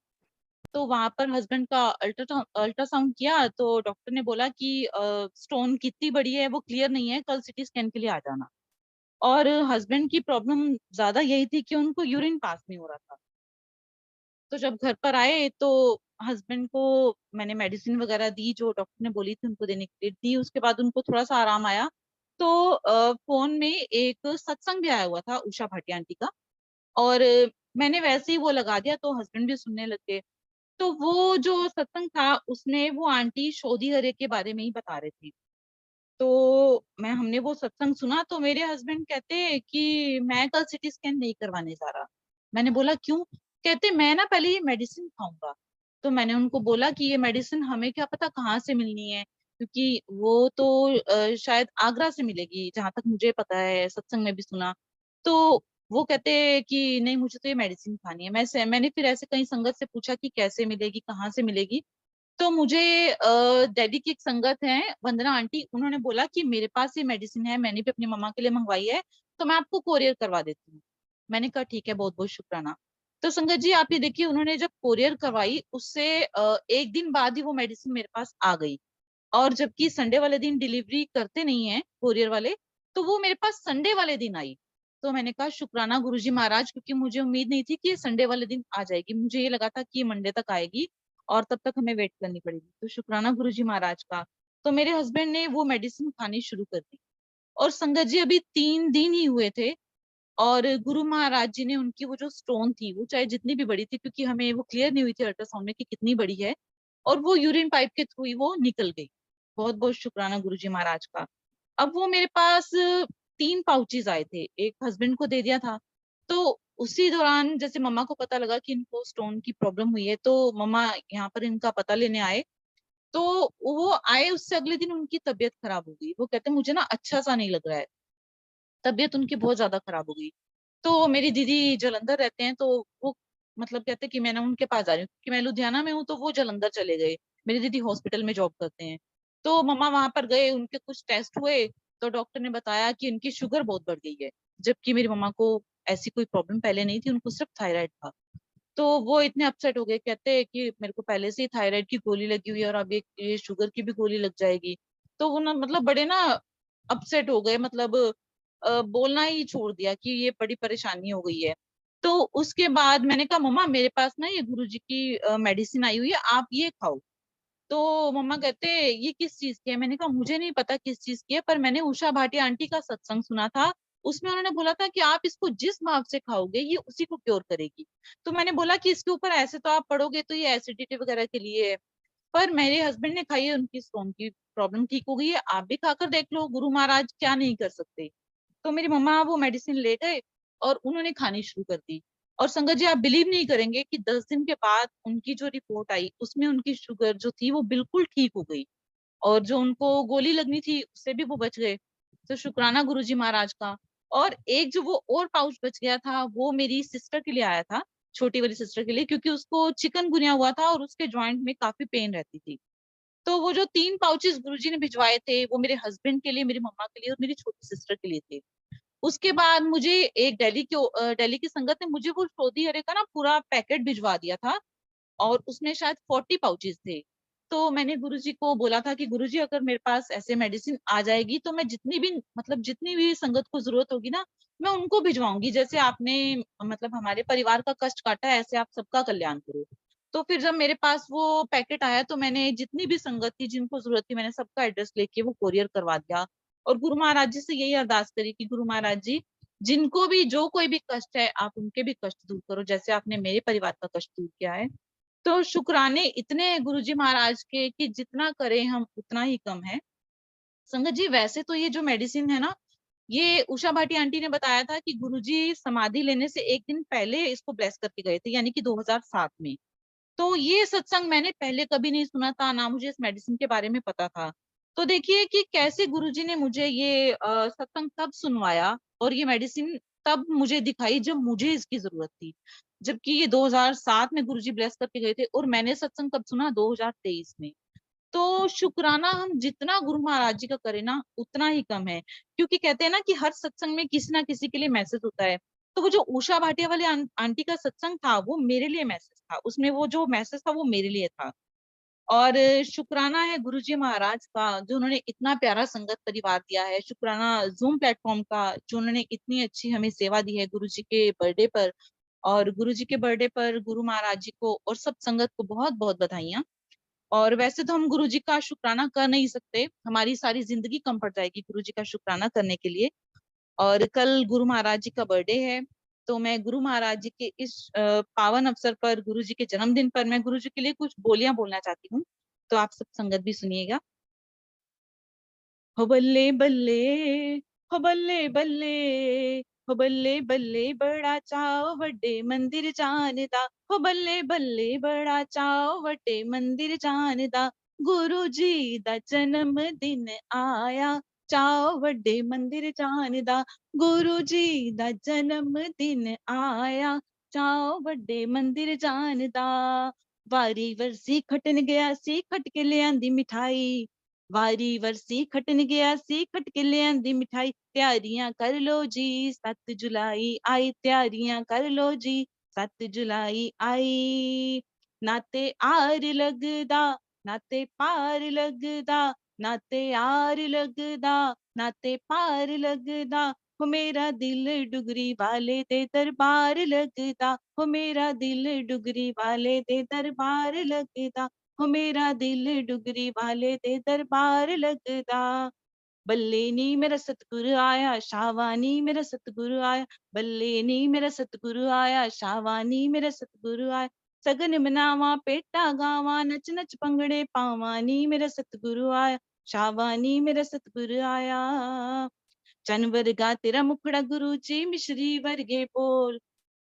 D: तो वहां पर हस्बैंड का अल्ट्रासाउंड किया तो डॉक्टर ने बोला कि स्टोन कितनी बड़ी है वो क्लियर नहीं है, कल सिटी स्कैन के लिए आ जाना। और हस्बैंड की प्रॉब्लम ज्यादा यही थी कि उनको यूरिन पास नहीं हो रहा था। तो जब घर पर आए तो हस्बैंड को मैंने मेडिसिन वगैरह दी जो डॉक्टर ने बोली थी उनको देने के लिए, दी। उसके बाद उनको थोड़ा सा आराम आया। तो फोन में एक सत्संग भी आया हुआ था उषा भाटिया आंटी का, और मैंने वैसे ही वो लगा दिया तो हस्बैंड भी सुनने लग गए। तो वो जो सत्संग था उसमें वो आंटी शोधी हरे के बारे में ही बता रहे थे। तो हमने वो सत्संग सुना तो मेरे हस्बैंड कहते कि मैं कल सिटी स्कैन नहीं करवाने जा रहा। मैंने बोला क्यों? कहते मैं ना पहले ये मेडिसिन खाऊंगा। तो मैंने उनको बोला कि ये मेडिसिन हमें क्या पता कहाँ से मिलनी है, क्योंकि वो तो शायद आगरा से मिलेगी जहां तक मुझे पता है, सत्संग में भी सुना। तो वो कहते कि नहीं, मुझे तो ये मेडिसिन खानी है। मैंने फिर ऐसे कई संगत से पूछा कि कैसे मिलेगी, कहाँ से मिलेगी। तो मुझे डैडी की एक संगत है वंदना आंटी, उन्होंने बोला कि मेरे पास ये मेडिसिन है, मैंने भी अपनी मम्मा के लिए मंगवाई है, तो मैं आपको कोरियर करवा देती हूँ। मैंने कहा ठीक है, बहुत बहुत शुक्राना। तो संगत जी आप ये देखिए, उन्होंने जब कोरियर करवाई उससे एक दिन बाद ही वो मेडिसिन मेरे पास आ गई। और जबकि संडे वाले दिन डिलीवरी करते नहीं है कोरियर वाले, तो वो मेरे पास संडे वाले दिन आई। तो मैंने कहा शुक्राना गुरुजी महाराज, क्योंकि मुझे उम्मीद नहीं थी कि ये संडे वाले दिन आ जाएगी, मुझे ये लगा था कि ये मंडे तक आएगी और तब तक हमें वेट करनी पड़ेगी। तो शुक्राना गुरुजी महाराज का। तो मेरे हस्बैंड ने वो मेडिसिन खानी शुरू कर दी, और संगत जी अभी 3 दिन ही हुए थे, और गुरु महाराज जी ने उनकी वो जो स्टोन थी, वो चाहे जितनी भी बड़ी थी, क्योंकि हमें वो क्लियर नहीं हुई थी अल्ट्रासाउंड में कि कितनी बड़ी है, और वो यूरिन पाइप के थ्रू ही वो निकल गई। बहुत बहुत शुक्राना गुरुजी महाराज का। अब वो मेरे पास 3 पाउचेज आए थे, एक हस्बैंड को दे दिया था। तो उसी दौरान जैसे मम्मा को पता लगा कि इनको स्टोन की प्रॉब्लम हुई है, तो मम्मा यहाँ पर इनका पता लेने आए। तो वो आए, उससे अगले दिन उनकी तबीयत खराब हो गई। वो कहते मुझे ना अच्छा सा नहीं लग रहा है, तबीयत उनकी बहुत ज्यादा खराब हो गई। तो मेरी दीदी जलंधर रहते हैं, तो वो मतलब कहते हैं कि मैं ना उनके पास जा रही हूँ, क्योंकि मैं लुधियाना में हूँ, तो वो जलंधर चले गए। मेरी दीदी हॉस्पिटल में जॉब करते हैं। तो मम्मा वहां पर गए, उनके कुछ टेस्ट हुए, तो डॉक्टर ने बताया कि इनकी शुगर बहुत बढ़ गई है, जबकि मेरी मम्मा को ऐसी कोई प्रॉब्लम पहले नहीं थी, उनको सिर्फ थायराइड था। तो वो इतने अपसेट हो गए, कहते हैं कि मेरे को पहले से ही थायराइड की गोली लगी हुई है और अब ये शुगर की भी गोली लग जाएगी। तो वो ना मतलब बड़े ना अपसेट हो गए, मतलब बोलना ही छोड़ दिया कि ये बड़ी परेशानी हो गई है। तो उसके बाद मैंने कहा मम्मा मेरे पास ना ये गुरुजी की मेडिसिन आई हुई है, आप ये खाओ। तो मम्मा कहते ये किस चीज की है? मैंने कहा मुझे नहीं पता किस चीज की है, पर मैंने उषा भाटिया आंटी का सत्संग सुना था, उसमें उन्होंने बोला था कि आप इसको जिस भाव से खाओगे ये उसी को क्योर करेगी। तो मैंने बोला कि इसके ऊपर ऐसे तो आप पढ़ोगे तो ये एसिडिटी वगैरह के लिए है, पर मेरे हस्बैंड ने खाई है, उनकी स्टोन की प्रॉब्लम ठीक हो गई है, आप भी खाकर देख लो, गुरु महाराज क्या नहीं कर सकते। तो मेरी मम्मा वो मेडिसिन ले गए और उन्होंने खानी शुरू कर दी। और संगत जी आप बिलीव नहीं करेंगे कि 10 दिन के बाद उनकी जो रिपोर्ट आई उसमें उनकी शुगर जो थी वो बिल्कुल ठीक हो गई, और जो उनको गोली लगनी थी उससे भी वो बच गए। तो शुक्राना गुरुजी महाराज का। और एक जो वो और पाउच बच गया था वो मेरी सिस्टर के लिए आया था, छोटी वाली सिस्टर के लिए, क्योंकि उसको चिकनगुनिया हुआ था और उसके जॉइंट में काफी पेन रहती थी। तो वो जो 3 पाउचेस गुरुजी ने भिजवाए थे वो मेरे हस्बैंड के लिए, मेरी मम्मा के लिए और मेरी छोटी सिस्टर के लिए थे। उसके बाद मुझे एक दिल्ली की संगत ने मुझे वो शोधी हरे का ना पूरा पैकेट भिजवा दिया था, और उसमें शायद 40 पाउचेस थे। तो मैंने गुरुजी को बोला था कि गुरुजी अगर मेरे पास ऐसे मेडिसिन आ जाएगी तो मैं जितनी भी मतलब जितनी भी संगत को जरूरत होगी ना मैं उनको भिजवाऊंगी, जैसे आपने मतलब हमारे परिवार का कष्ट काटा है ऐसे आप सबका कल्याण करो। तो फिर जब मेरे पास वो पैकेट आया तो मैंने जितनी भी संगत थी जिनको जरूरत थी मैंने सबका एड्रेस लेके वो कोरियर करवा दिया, और गुरु महाराज जी से यही अरदास करी कि गुरु महाराज जी जिनको भी जो कोई भी कष्ट है आप उनके भी कष्ट दूर करो, जैसे आपने मेरे परिवार का कष्ट दूर किया है। तो शुक्राने इतने हैं गुरुजी महाराज के कि जितना करें हम उतना ही कम है। संगत जी वैसे तो ये जो मेडिसिन है ना, ये उषा भाटी आंटी ने बताया था कि गुरुजी समाधि लेने से एक दिन पहले इसको ब्लेस करके गए थे, यानी कि 2007 में। तो ये सत्संग मैंने पहले कभी नहीं सुना था, ना मुझे इस मेडिसिन के बारे में पता था। तो देखिए कि कैसे गुरुजी ने मुझे ये सत्संग तब सुनवाया और ये मेडिसिन तब मुझे दिखाई जब मुझे इसकी जरूरत थी, जबकि ये 2007 में गुरुजी ब्लेस करके गए थे और मैंने सत्संग कब सुना? 2023 में। तो शुक्राना हम जितना गुरु महाराज जी का करें ना उतना ही कम है, क्योंकि कहते हैं ना कि हर सत्संग में किसी ना किसी के लिए मैसेज होता है। तो वो जो उषा भाटिया वाले आंटी का सत्संग था वो मेरे लिए मैसेज था, उसमें वो जो मैसेज था वो मेरे लिए था। और शुक्राना है गुरुजी महाराज का जो उन्होंने इतना प्यारा संगत परिवार दिया है, शुक्राना जूम प्लेटफॉर्म का जो उन्होंने इतनी अच्छी हमें सेवा दी है गुरुजी के बर्थडे पर। और गुरुजी के बर्थडे पर गुरु महाराज जी को और सब संगत को बहुत बहुत बधाइयां। और वैसे तो हम गुरुजी का शुक्राना कर नहीं सकते, हमारी सारी जिंदगी कम पड़ जाएगी गुरुजी का शुक्राना करने के लिए। और कल गुरु महाराज जी का बर्थडे है, तो मैं गुरु महाराज जी के इस पावन अवसर पर, गुरु जी के जन्मदिन पर मैं गुरु जी के लिए कुछ बोलियां बोलना चाहती हूँ। तो आप सब संगत भी सुनिएगा। हो बल्ले बल्ले, हो बल्ले बल्ले, हो बल्ले बल्ले बड़ा चाव वड्डे मंदिर जानदा, हो बल्ले बल्ले बड़ा चाव वड्डे मंदिर जानदा, गुरु जी दा जन्म दिन आया, चाव वड्डे मंदिर जानदा, गुरु जी दा जन्म दिन आया, चाव वड्डे मंदिर जानदा। वारी वरसी खटन गया सी खट के ले आंदी मिठाई, वारी वरसी खटन गया सी खट के ले आंदी मिठाई, त्यारियां कर लो जी 7 जुलाई आई, त्यारियां कर लो जी 7 जुलाई आई। नाते आर लगदा, नाते पार लगदा, नाते आर लगदा, नाते पार लगदा, हो मेरा दिल डुगरी वाले दे दरबार लगदा, हो मेरा दिल डुगरी वाले दे दरबार लगदा, हो मेरा दिल डुगरी वाले दे दरबार लगदा। बल्ले नी मेरा सतगुरु आया, शावानी मेरा सतगुरु आया, बल्ले नी मेरा सतगुरु आया, शावानी मेरा सतगुरु आया, सगन मनावा पेटा गावा, नच नच पंगड़े पावा, नी मेरा सतगुरु आया, शावानी मेरा सतगुरु आया। चन वर्गा तेरा मुखड़ा गुरु जी मिश्री वर्गे बोल,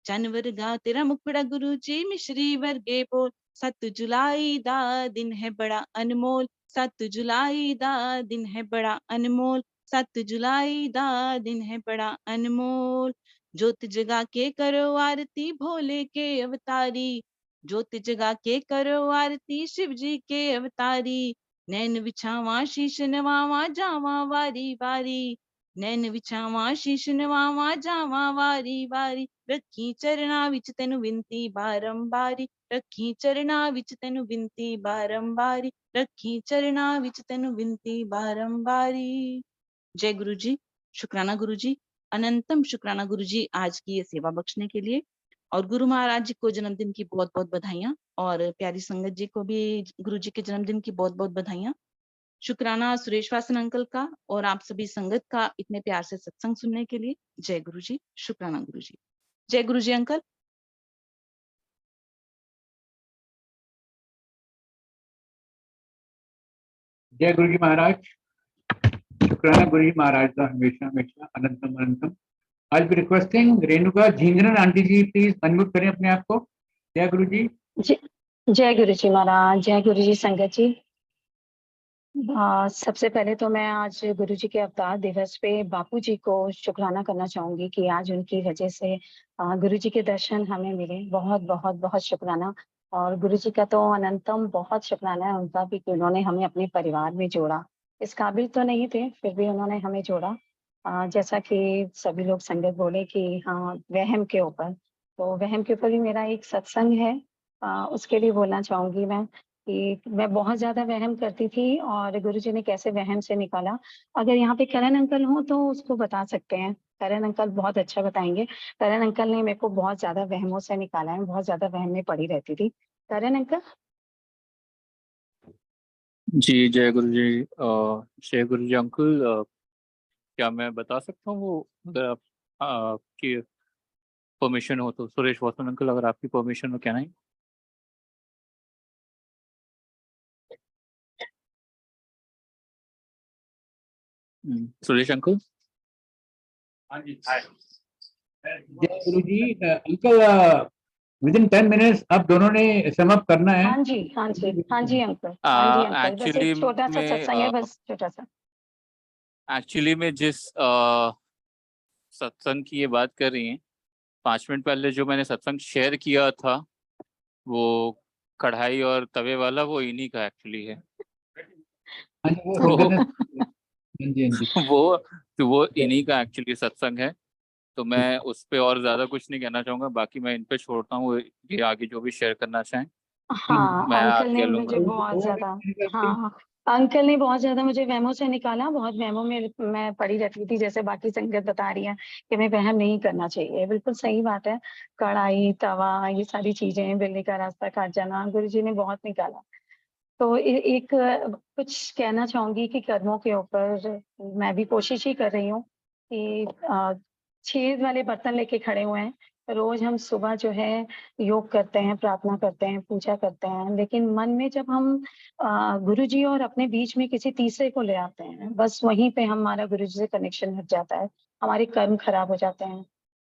D: चन वर्गा तेरा मुखड़ा गुरु जी मिश्री वर्गे बोल, 7 जुलाई दा दिन है बड़ा अनमोल, 7 जुलाई दा दिन है बड़ा अनमोल, 7 जुलाई दा दिन है बड़ा अनमोल। ज्योत जगा के करो आरती भोले के अवतारी, ज्योत जगा के करो आरती शिव जी के अवतारी, नैन बिछावा शीश नवावा जावा वारी वारी, नैन बिछावा शीश नवावा जावा वारी वारी, रखी चरना विच तैनु विनती बारंबारी, रखी चरना विच तैनु विनती बारंबारी, रखी चरना विच तैनु विनती बारंबारी। जय गुरु जी। शुक्राना गुरु जी, अनंतम शुक्राना गुरु जी आज की ये सेवा बख्शने के लिए। और गुरु महाराज जी को जन्मदिन की बहुत बहुत बधाइयां, और प्यारी संगत जी को भी गुरु जी के जन्मदिन की बहुत बहुत बधाइयां। शुक्राना सुरेश वासन अंकल का और आप सभी संगत का इतने प्यार से सत्संग सुनने के लिए। जय गुरु जी। शुक्राना गुरु जी। जय गुरु जी अंकल।
A: जय गुरु जी महाराज। शुक्राना गुरु जी महाराज का हमेशा हमेशा अनंतम अनंतम। आज भी requesting Renuka Jhingran aunty ji please unmute करें अपने आप को। जय गुरु जी।
E: जय गुरु जी महाराज, जय गुरु जी संगत जी। सबसे पहले तो मैं आज गुरु जी के अवतार दिवस पे बापू जी को शुक्राना करना चाहूंगी कि आज उनकी वजह से गुरु जी के दर्शन हमें मिले। बहुत बहुत बहुत शुक्राना। और गुरु जी का तो अनंतम बहुत शुक्राना है उनका भी कि उन्होंने हमें अपने परिवार में जोड़ा। इस काबिल तो नहीं थे, फिर भी उन्होंने हमें जोड़ा। जैसा कि सभी लोग संगत बोले कि हाँ वहम के ऊपर, तो वहम के ऊपर भी मेरा एक सत्संग है। उसके लिए बोलना चाहूंगी मैं कि मैं बहुत ज्यादा वहम करती थी और गुरुजी ने कैसे वहम से निकाला। अगर यहाँ पे करण अंकल हो तो उसको बता सकते हैं, करण अंकल बहुत अच्छा बताएंगे। करण अंकल ने मेरे को बहुत ज्यादा वहमों से निकाला है, बहुत ज्यादा वहम में पड़ी रहती थी। करण अंकल।
F: जी जय गुरु जी। जय गुरु जी अंकल। क्या मैं बता सकता हूँ वो, अगर आप आपकी परमिशन हो तो? सुरेश वासन अंकल, अगर आपकी परमिशन हो क्या नहीं? सुरेश अंकल।
A: हाँ जी। जय गुरु जी। अंकल विदिन 10 मिनट्स आप दोनों ने समअप करना है।
E: हाँ जी, हाँ जी, हाँ जी अंकल, हाँ जी अंकल। बस
F: एक्चुअली
E: एक छोटा सा
F: में
E: सत्संग है, बस छोटा सा।
F: एक्चुअली में जिस सत्संग की ये बात कर रही हैं, 5 मिनट पहले जो मैंने सत्संग शेयर किया था वो कढ़ाई और तवे वाला, वो इन्हीं का एक्चुअली है।
A: हाँ जी, वो
F: तो
A: संगत। हाँ जी हाँ जी।
F: वो इन्हीं का एक्चुअली सत्संग है। तो मैं उस पे और ज्यादा कुछ नहीं कहना चाहूंगा, बाकी मैं इन पे छोड़ता हूँ, ये आगे जो भी शेयर करना चाहें
E: हाँ
F: मैं
E: अंकल
F: आगे
E: ने
F: लूंगा।
E: मुझे बहुत ज्यादा, हाँ अंकल ने बहुत ज्यादा मुझे वहमों से निकाला। बहुत वहमों में मैं पड़ी रहती थी, जैसे बाकी संगत बता रही है कि मैं वहम नहीं करना चाहिए। बिल्कुल सही बात है। कढ़ाई तवा ये सारी चीजें, बिल्ली का रास्ता काट जाना, गुरु जी ने बहुत निकाला। तो एक कुछ कहना चाहूंगी कि कर्मों के ऊपर मैं भी कोशिश ही कर रही हूँ कि छेद वाले बर्तन लेके खड़े हुए हैं। रोज हम सुबह जो है योग करते हैं, प्रार्थना करते हैं, पूजा करते हैं, लेकिन मन में जब हम गुरु जी और अपने बीच में किसी तीसरे को ले आते हैं, बस वहीं पे हमारा गुरु जी से कनेक्शन हट जाता है, हमारे कर्म खराब हो जाते हैं।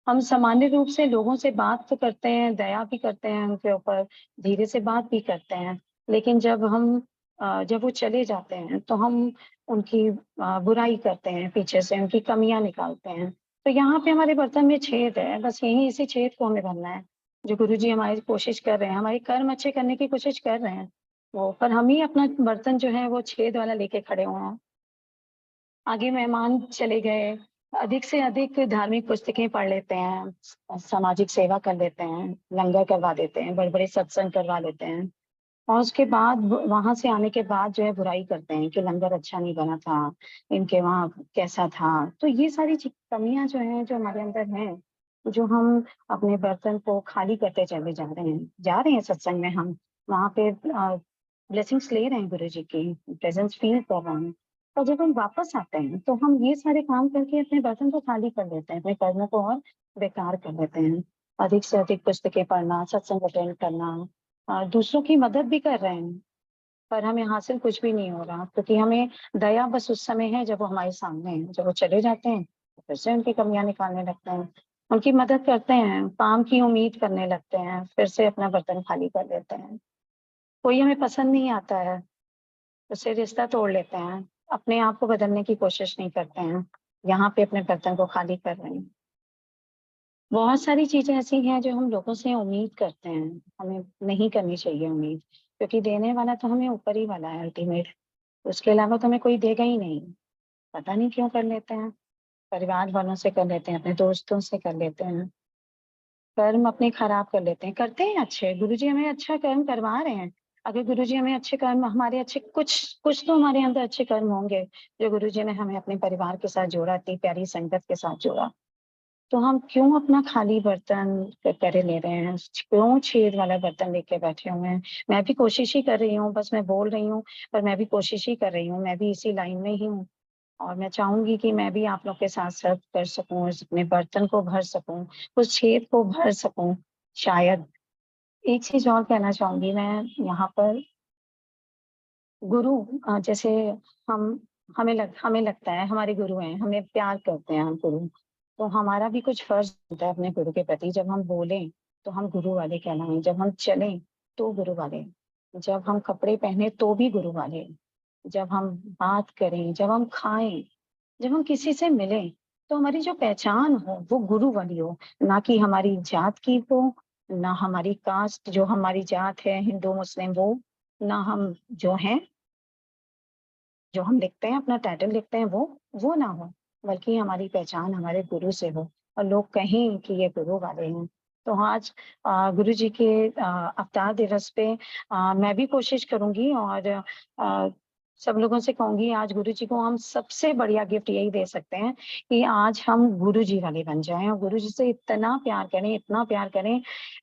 E: हम सामान्य रूप से लोगों से बात तो करते हैं, दया भी करते हैं उनके ऊपर, धीरे से बात भी करते हैं, लेकिन जब वो चले जाते हैं तो हम उनकी बुराई करते हैं, पीछे से उनकी कमियां निकालते हैं। तो यहाँ पे हमारे बर्तन में छेद है, बस यही इसी छेद को हमें भरना है। जो गुरुजी हमारी कोशिश कर रहे हैं, हमारे कर्म अच्छे करने की कोशिश कर रहे हैं वो, पर हम ही अपना बर्तन जो है वो छेद वाला लेके खड़े हुए हैं। आगे मेहमान चले गए, अधिक से अधिक धार्मिक पुस्तकें पढ़ लेते हैं, सामाजिक सेवा कर लेते हैं, लंगर करवा देते हैं, बड़े बड़े सत्संग करवा लेते हैं, और उसके बाद वहां से आने के बाद जो है बुराई करते हैं कि लंगर अच्छा नहीं बना था, इनके वहाँ कैसा था। तो ये सारी कमियां जो हैं, जो हमारे अंदर हैं, जो हम अपने बर्तन को खाली करते चले जा रहे हैं सत्संग में, हम वहाँ पे ब्लेसिंग्स ले रहे हैं, गुरु जी की प्रेजेंस फील कर रहे हैं। और जब हम वापस आते हैं तो हम ये सारे काम करके अपने बर्तन को खाली कर देते हैं, अपने कर्मों को और बेकार कर देते हैं। अधिक से अधिक पुस्तकें पढ़ना, सत्संग अटेंड करना, दूसरों की मदद भी कर रहे हैं, पर हमें हासिल कुछ भी नहीं हो रहा, क्योंकि हमें दया बस उस समय है जब वो हमारे सामने है। जब वो चले जाते हैं तो फिर से उनकी कमियां निकालने लगते हैं, उनकी मदद करते हैं, काम की उम्मीद करने लगते हैं, फिर से अपना बर्तन खाली कर देते हैं। कोई हमें पसंद नहीं आता है, उससे रिश्ता तोड़ लेते हैं, अपने आप को बदलने की कोशिश नहीं करते हैं, यहाँ पे अपने बर्तन को खाली कर रहे हैं। बहुत सारी चीजें ऐसी हैं जो हम लोगों से उम्मीद करते हैं, हमें नहीं करनी चाहिए उम्मीद, क्योंकि देने वाला तो हमें ऊपर ही वाला है अल्टीमेट, उसके अलावा तो हमें कोई देगा ही नहीं। पता नहीं क्यों कर लेते हैं, परिवार वालों से कर लेते हैं, अपने दोस्तों से कर लेते हैं, कर्म अपने खराब कर लेते हैं, करते हैं अच्छे, गुरुजी हमें अच्छा कर्म करवा रहे हैं। अगर गुरुजी हमें अच्छे कर्म, हमारे अच्छे कुछ तो हमारे अंदर अच्छे कर्म होंगे जो गुरुजी ने हमें अपने परिवार के साथ जोड़ा, इतनी प्यारी संगत के साथ जोड़ा। तो हम क्यों अपना खाली बर्तन करे ले रहे हैं, क्यों छेद वाला बर्तन लेके बैठे हुए हैं। मैं भी कोशिश ही कर रही हूँ, बस मैं बोल रही हूँ, पर मैं भी कोशिश ही कर रही हूँ, मैं भी इसी लाइन में ही हूँ। और मैं चाहूंगी कि मैं भी आप लोग के साथ सर्व कर सकूं, अपने बर्तन को भर सकूं, उस छेद को भर सकूं। शायद एक चीज और कहना चाहूंगी मैं यहाँ पर, गुरु जैसे हम हमें लगता है हमारे गुरु हैं, हमें प्यार करते हैं हम गुरु, तो हमारा भी कुछ फर्ज होता है अपने गुरु के प्रति। जब हम बोलें तो हम गुरु वाले कहलाएं, जब हम चलें तो गुरु वाले, जब हम कपड़े पहने तो भी गुरु वाले, जब हम बात करें, जब हम खाएं, जब हम किसी से मिलें, तो हमारी जो पहचान हो वो गुरु वाली हो, ना कि हमारी जात की हो, ना हमारी कास्ट जो हमारी जात है हिंदू मुस्लिम वो, ना हम जो हैं, जो हम लिखते हैं अपना टाइटल लिखते हैं वो ना हो, बल्कि हमारी पहचान हमारे गुरु से हो और लोग कहें कि ये गुरु वाले हैं। तो आज गुरु जी के अवतार दिवस पे मैं भी कोशिश करूंगी और सब लोगों से कहूंगी, आज गुरु जी को हम सबसे बढ़िया गिफ्ट यही दे सकते हैं कि आज हम गुरु जी वाले बन जाएं और गुरु जी से इतना प्यार करें, इतना प्यार करें,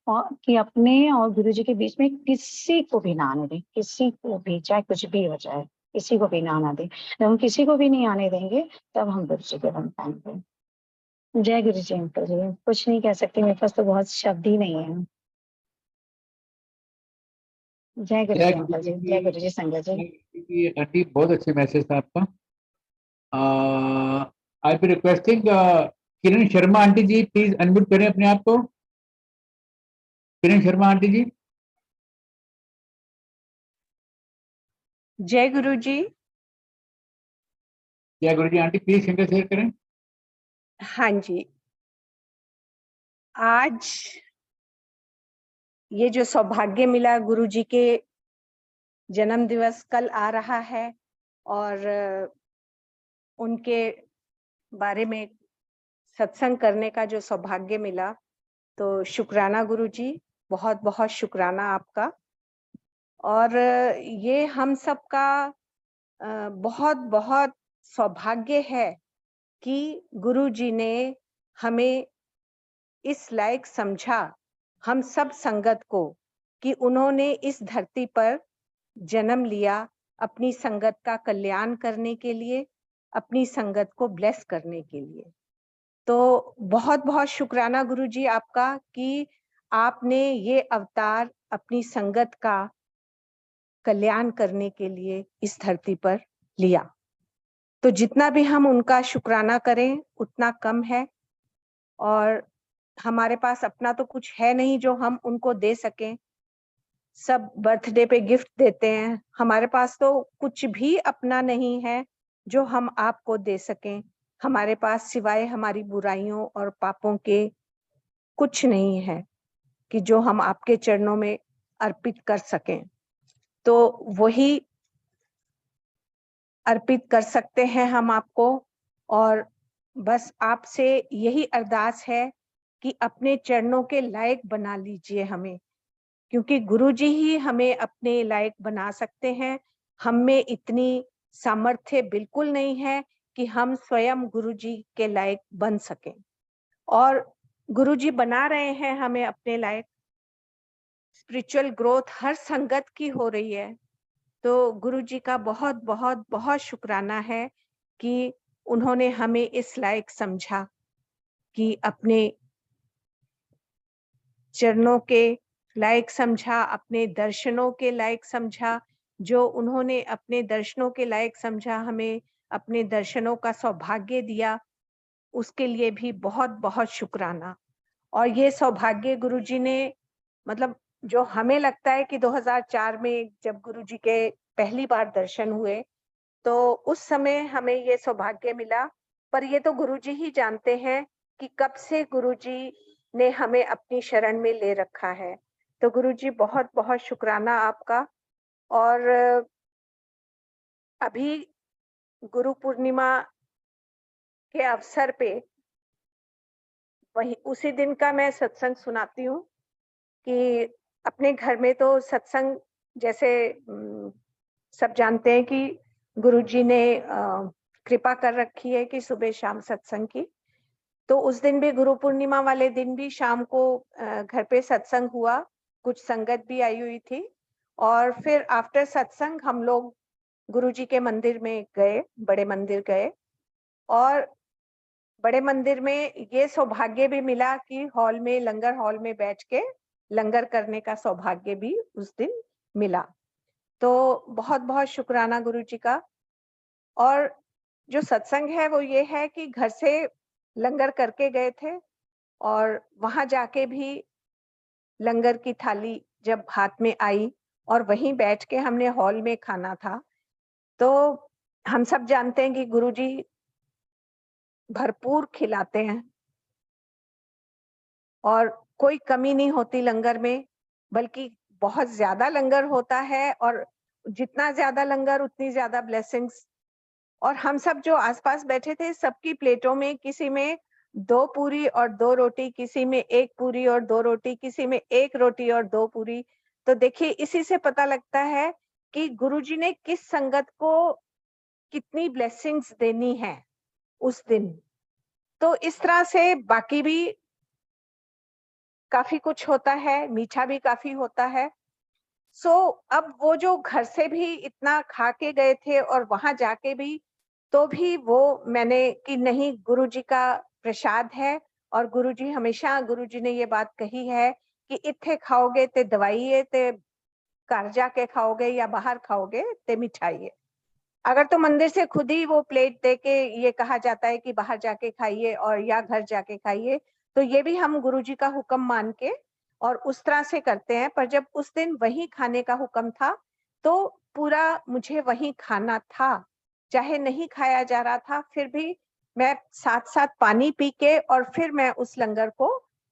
E: और कि अपने और गुरु जी के बीच में किसी को भी ना आने दें, किसी को भी, चाहे कुछ भी हो जाए, किसी को भी ना आना दें। जब हम किसी को भी नहीं आने देंगे तब हम गुरु जी के बन पाएंगे। जय गुरु जी अंकल जी, कुछ नहीं कह सकती, मेरे पास तो बहुत शब्द ही नहीं है। जय गुरु
A: जय
E: जी
A: गुरु
E: अंकल
A: जी
E: जी, जय गुरु
A: की।
E: जी संगत जी।
A: जय गुरु जी की आंटी, बहुत अच्छे मैसेज था आपका। I be requesting Kiran Sharma aunty ji, please unmute करें अपने आप को। किरण शर्मा आंटी जी।
G: जय गुरु जी।
A: जय Guru ji aunty, please single share करें।
G: हाँ जी, आज ये जो सौभाग्य मिला, गुरु जी के जन्म दिवस कल आ रहा है और उनके बारे में सत्संग करने का जो सौभाग्य मिला, तो शुक्राना गुरु जी, बहुत बहुत शुक्राना आपका। और ये हम सबका बहुत बहुत सौभाग्य है कि गुरु जी ने हमें इस लायक समझा, हम सब संगत को, कि उन्होंने इस धरती पर जन्म लिया अपनी संगत का कल्याण करने के लिए, अपनी संगत को ब्लेस करने के लिए। तो बहुत बहुत शुक्राना गुरु जी आपका कि आपने ये अवतार अपनी संगत का कल्याण करने के लिए इस धरती पर लिया। तो जितना भी हम उनका शुक्राना करें उतना कम है, और हमारे पास अपना तो कुछ है नहीं जो हम उनको दे सकें। सब बर्थडे पे गिफ्ट देते हैं, हमारे पास तो कुछ भी अपना नहीं है जो हम आपको दे सकें। हमारे पास सिवाय हमारी बुराइयों और पापों के कुछ नहीं है कि जो हम आपके चरणों में अर्पित कर सकें। तो वही अर्पित कर सकते हैं हम आपको, और बस आपसे यही अरदास है कि अपने चरणों के लायक बना लीजिए हमें, क्योंकि गुरुजी ही हमें अपने लायक बना सकते हैं। हम में इतनी सामर्थ्य बिल्कुल नहीं है कि हम स्वयं गुरुजी के लायक बन सकें, और गुरुजी बना रहे हैं हमें अपने लायक। स्पिरिचुअल ग्रोथ हर संगत की हो रही है, तो गुरुजी का बहुत बहुत बहुत शुक्राना है कि उन्होंने हमें इस लायक समझा कि अपने चरणों के लायक समझा, अपने दर्शनों के लायक समझा। जो उन्होंने अपने दर्शनों के लायक समझा, हमें अपने दर्शनों का सौभाग्य दिया, उसके लिए भी बहुत बहुत शुक्राना। और ये सौभाग्य गुरुजी ने, मतलब जो हमें लगता है कि 2004 में जब गुरुजी के पहली बार दर्शन हुए तो उस समय हमें ये सौभाग्य मिला, पर ये तो गुरुजी ही जानते हैं कि कब से गुरुजी ने हमें अपनी शरण में ले रखा है। तो गुरुजी बहुत बहुत शुक्राना आपका। और अभी गुरु पूर्णिमा के अवसर पे वही उसी दिन का मैं सत्संग सुनाती हूँ कि अपने घर में तो सत्संग जैसे सब जानते हैं कि गुरुजी ने कृपा कर रखी है कि सुबह शाम सत्संग की। तो उस दिन भी गुरु पूर्णिमा वाले दिन भी शाम को घर पे सत्संग हुआ, कुछ संगत भी आई हुई थी। और फिर आफ्टर सत्संग हम लोग गुरुजी के मंदिर में गए, बड़े मंदिर गए। और बड़े मंदिर में ये सौभाग्य भी मिला कि हॉल में, लंगर हॉल में बैठ के लंगर करने का सौभाग्य भी उस दिन मिला। तो बहुत बहुत शुक्राना गुरुजी का। और जो सत्संग है वो ये है कि घर से लंगर करके गए थे और वहां जाके भी लंगर की थाली जब हाथ में आई और वहीं बैठ के हमने हॉल में खाना था। तो हम सब जानते हैं कि गुरुजी भरपूर खिलाते हैं और कोई कमी नहीं होती लंगर में, बल्कि बहुत ज्यादा लंगर होता है और जितना ज्यादा लंगर उतनी ज्यादा ब्लेसिंग्स। और हम सब जो आसपास बैठे थे सबकी प्लेटों में किसी में 2 पूरी और 2 रोटी, किसी में 1 पूरी और 2 रोटी, किसी में 1 रोटी और 2 पूरी। तो देखिए इसी से पता लगता है कि गुरुजी ने किस संगत को कितनी ब्लेसिंग्स देनी है उस दिन। तो इस तरह से बाकी भी काफी कुछ होता है, मीठा भी काफी होता है। अब वो जो घर से भी इतना खा के गए थे और वहां जाके भी, तो भी वो मैंने कि नहीं गुरुजी का प्रसाद है। और गुरुजी हमेशा, गुरुजी ने ये बात कही है कि इत्थे खाओगे ते दवाई है, ते घर जाके खाओगे या बाहर खाओगे ते मिठाई है। अगर तो मंदिर से खुद ही वो प्लेट दे के ये कहा जाता है कि बाहर जाके खाइए और या घर जाके खाइए, तो ये भी हम गुरुजी का हुक्म मान के और उस तरह से करते हैं। पर जब उस दिन वही खाने का हुक्म था तो पूरा मुझे वही खाना था, चाहे नहीं खाया जा रहा था फिर भी मैं साथ साथ पानी पी के और फिर मैं उस लंगर को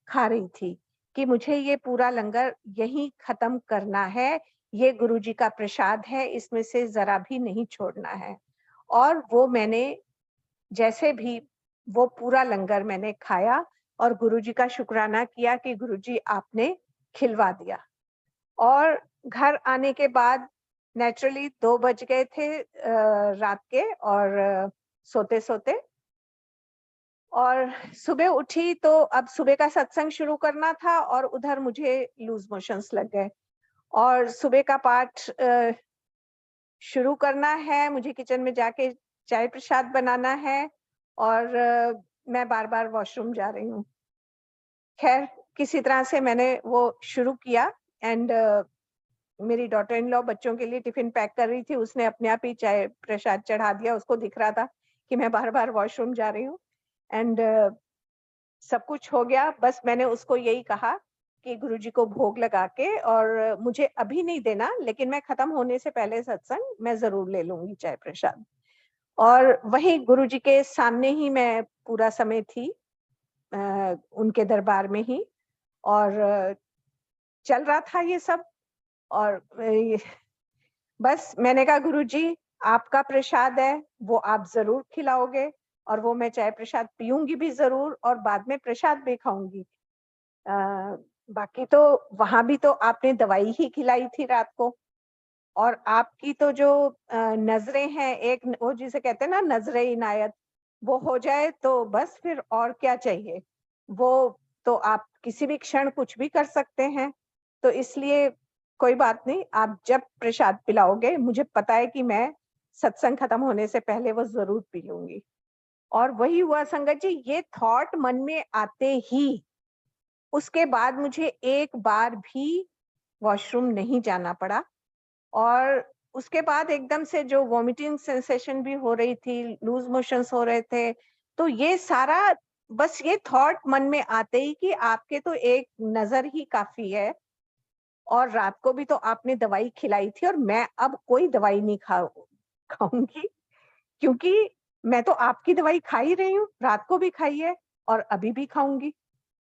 G: खा रही थी कि मुझे ये पूरा लंगर यही खत्म करना है, ये गुरुजी का प्रसाद है, इसमें से जरा भी नहीं छोड़ना है। और वो मैंने जैसे भी वो पूरा लंगर मैंने खाया और गुरुजी का शुक्राना किया कि गुरुजी आपने खिलवा दिया। और घर आने के बाद नेचुरली 2 बज गए थे रात के और सोते सोते। और सुबह उठी तो अब सुबह का सत्संग शुरू करना था और उधर मुझे लूज मोशंस लग गए और सुबह का पाठ शुरू करना है, मुझे किचन में जाके चाय प्रसाद बनाना है और मैं बार बार वॉशरूम जा रही हूँ। खैर किसी तरह से मैंने वो शुरू किया एंड मेरी डॉटर इन लॉ बच्चों के लिए टिफिन पैक कर रही थी, उसने अपने आप ही चाय प्रसाद चढ़ा दिया। उसको दिख रहा था कि मैं बार बार वॉशरूम जा रही हूँ एंड सब कुछ हो गया। बस मैंने उसको यही कहा कि गुरुजी को भोग लगा के, और मुझे अभी नहीं देना लेकिन मैं खत्म होने से पहले सत्संग मैं जरूर ले लूंगी चाय प्रसाद। और वही गुरुजी के सामने ही मैं पूरा समय थी, उनके दरबार में ही, और चल रहा था ये सब। और बस मैंने कहा गुरुजी आपका प्रसाद है, वो आप जरूर खिलाओगे और वो मैं चाय प्रसाद पीऊंगी भी जरूर और बाद में प्रसाद भी खाऊंगी। बाकी तो वहां भी तो आपने दवाई ही खिलाई थी रात को, और आपकी तो जो नजरें हैं, एक वो जिसे कहते हैं ना नजरे इनायत, वो हो जाए तो बस फिर और क्या चाहिए। वो तो आप किसी भी क्षण कुछ भी कर सकते हैं। तो इसलिए कोई बात नहीं, आप जब प्रसाद पिलाओगे मुझे पता है कि मैं सत्संग खत्म होने से पहले वो जरूर पी लूंगी। और वही हुआ संगत जी, ये थॉट मन में आते ही उसके बाद मुझे एक बार भी वॉशरूम नहीं जाना पड़ा। और उसके बाद एकदम से जो वॉमिटिंग सेंसेशन भी हो रही थी, लूज मोशंस हो रहे थे, तो ये सारा बस ये थॉट मन में आते ही कि आपके तो एक नजर ही काफी है और रात को भी तो आपने दवाई खिलाई थी और मैं अब कोई दवाई नहीं खाऊंगी, क्योंकि मैं तो आपकी दवाई खा ही रही हूँ, रात को भी खाई है और अभी भी खाऊंगी।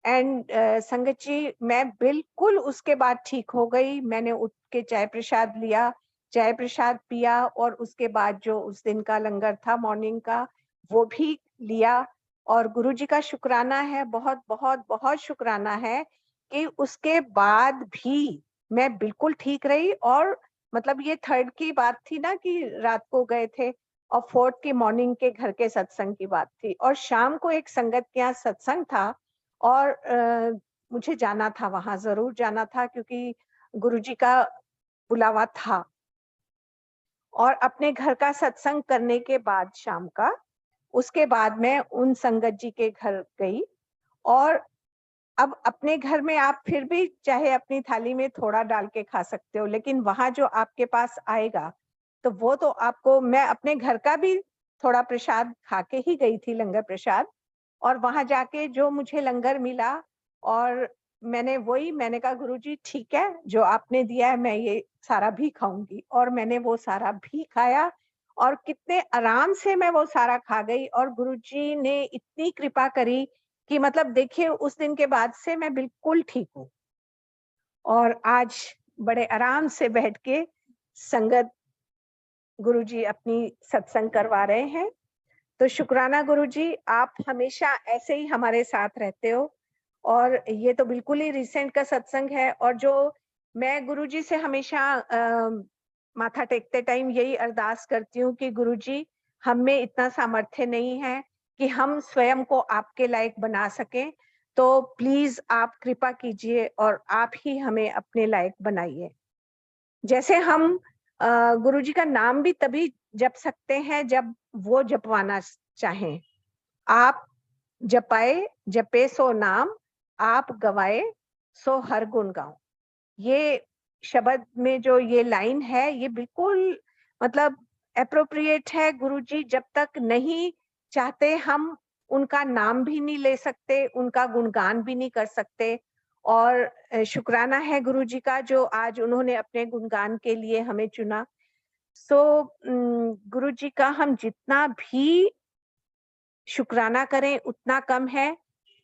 G: एंड संगत जी मैं बिल्कुल उसके बाद ठीक हो गई। मैंने उठ के चाय प्रसाद लिया, चाय प्रसाद पिया और उसके बाद जो उस दिन का लंगर था मॉर्निंग का वो भी लिया। और गुरुजी का शुक्राना है, बहुत बहुत बहुत शुक्राना है कि उसके बाद भी मैं बिल्कुल ठीक रही। और मतलब ये थर्ड की बात थी ना कि रात को गए थे, और फोर्थ की मॉर्निंग के घर के सत्संग की बात थी, और शाम को एक संगत के यहाँ सत्संग था और मुझे जाना था, वहां जरूर जाना था क्योंकि गुरुजी का बुलावा था। और अपने घर का सत्संग करने के बाद शाम का, उसके बाद मैं उन संगत जी के घर गई। और अब अपने घर में आप फिर भी चाहे अपनी थाली में थोड़ा डाल के खा सकते हो, लेकिन वहां जो आपके पास आएगा तो वो तो आपको, मैं अपने घर का भी थोड़ा प्रसाद खा के ही गई थी, लंगर प्रसाद। और वहां जाके जो मुझे लंगर मिला और मैंने कहा गुरुजी ठीक है, जो आपने दिया है मैं ये सारा भी खाऊंगी। और मैंने वो सारा भी खाया और कितने आराम से मैं वो सारा खा गई। और गुरुजी ने इतनी कृपा करी कि मतलब देखिए उस दिन के बाद से मैं बिल्कुल ठीक हूँ और आज बड़े आराम से बैठ के संगत गुरुजी अपनी सत्संग करवा रहे हैं। तो शुक्राना गुरुजी, आप हमेशा ऐसे ही हमारे साथ रहते हो। और ये तो बिल्कुल ही रिसेंट का सत्संग है। और जो मैं गुरुजी से हमेशा माथा टेकते टाइम यही अरदास करती हूँ कि गुरुजी हम में इतना सामर्थ्य नहीं है कि हम स्वयं को आपके लायक बना सकें, तो प्लीज आप कृपा कीजिए और आप ही हमें अपने लायक बनाइए। जैसे हम गुरुजी का नाम भी तभी जप सकते हैं जब वो जपवाना चाहें। आप जपाए जपे सो नाम, आप गवाए सो हर गुण गाओ। ये शब्द में जो ये लाइन है ये बिल्कुल मतलब एप्रोप्रिएट है। गुरुजी जब तक नहीं चाहते हम उनका नाम भी नहीं ले सकते, उनका गुणगान भी नहीं कर सकते। और शुक्राना है गुरुजी का जो आज उन्होंने अपने गुणगान के लिए हमें चुना। सो गुरुजी का हम जितना भी शुक्राना करें उतना कम है।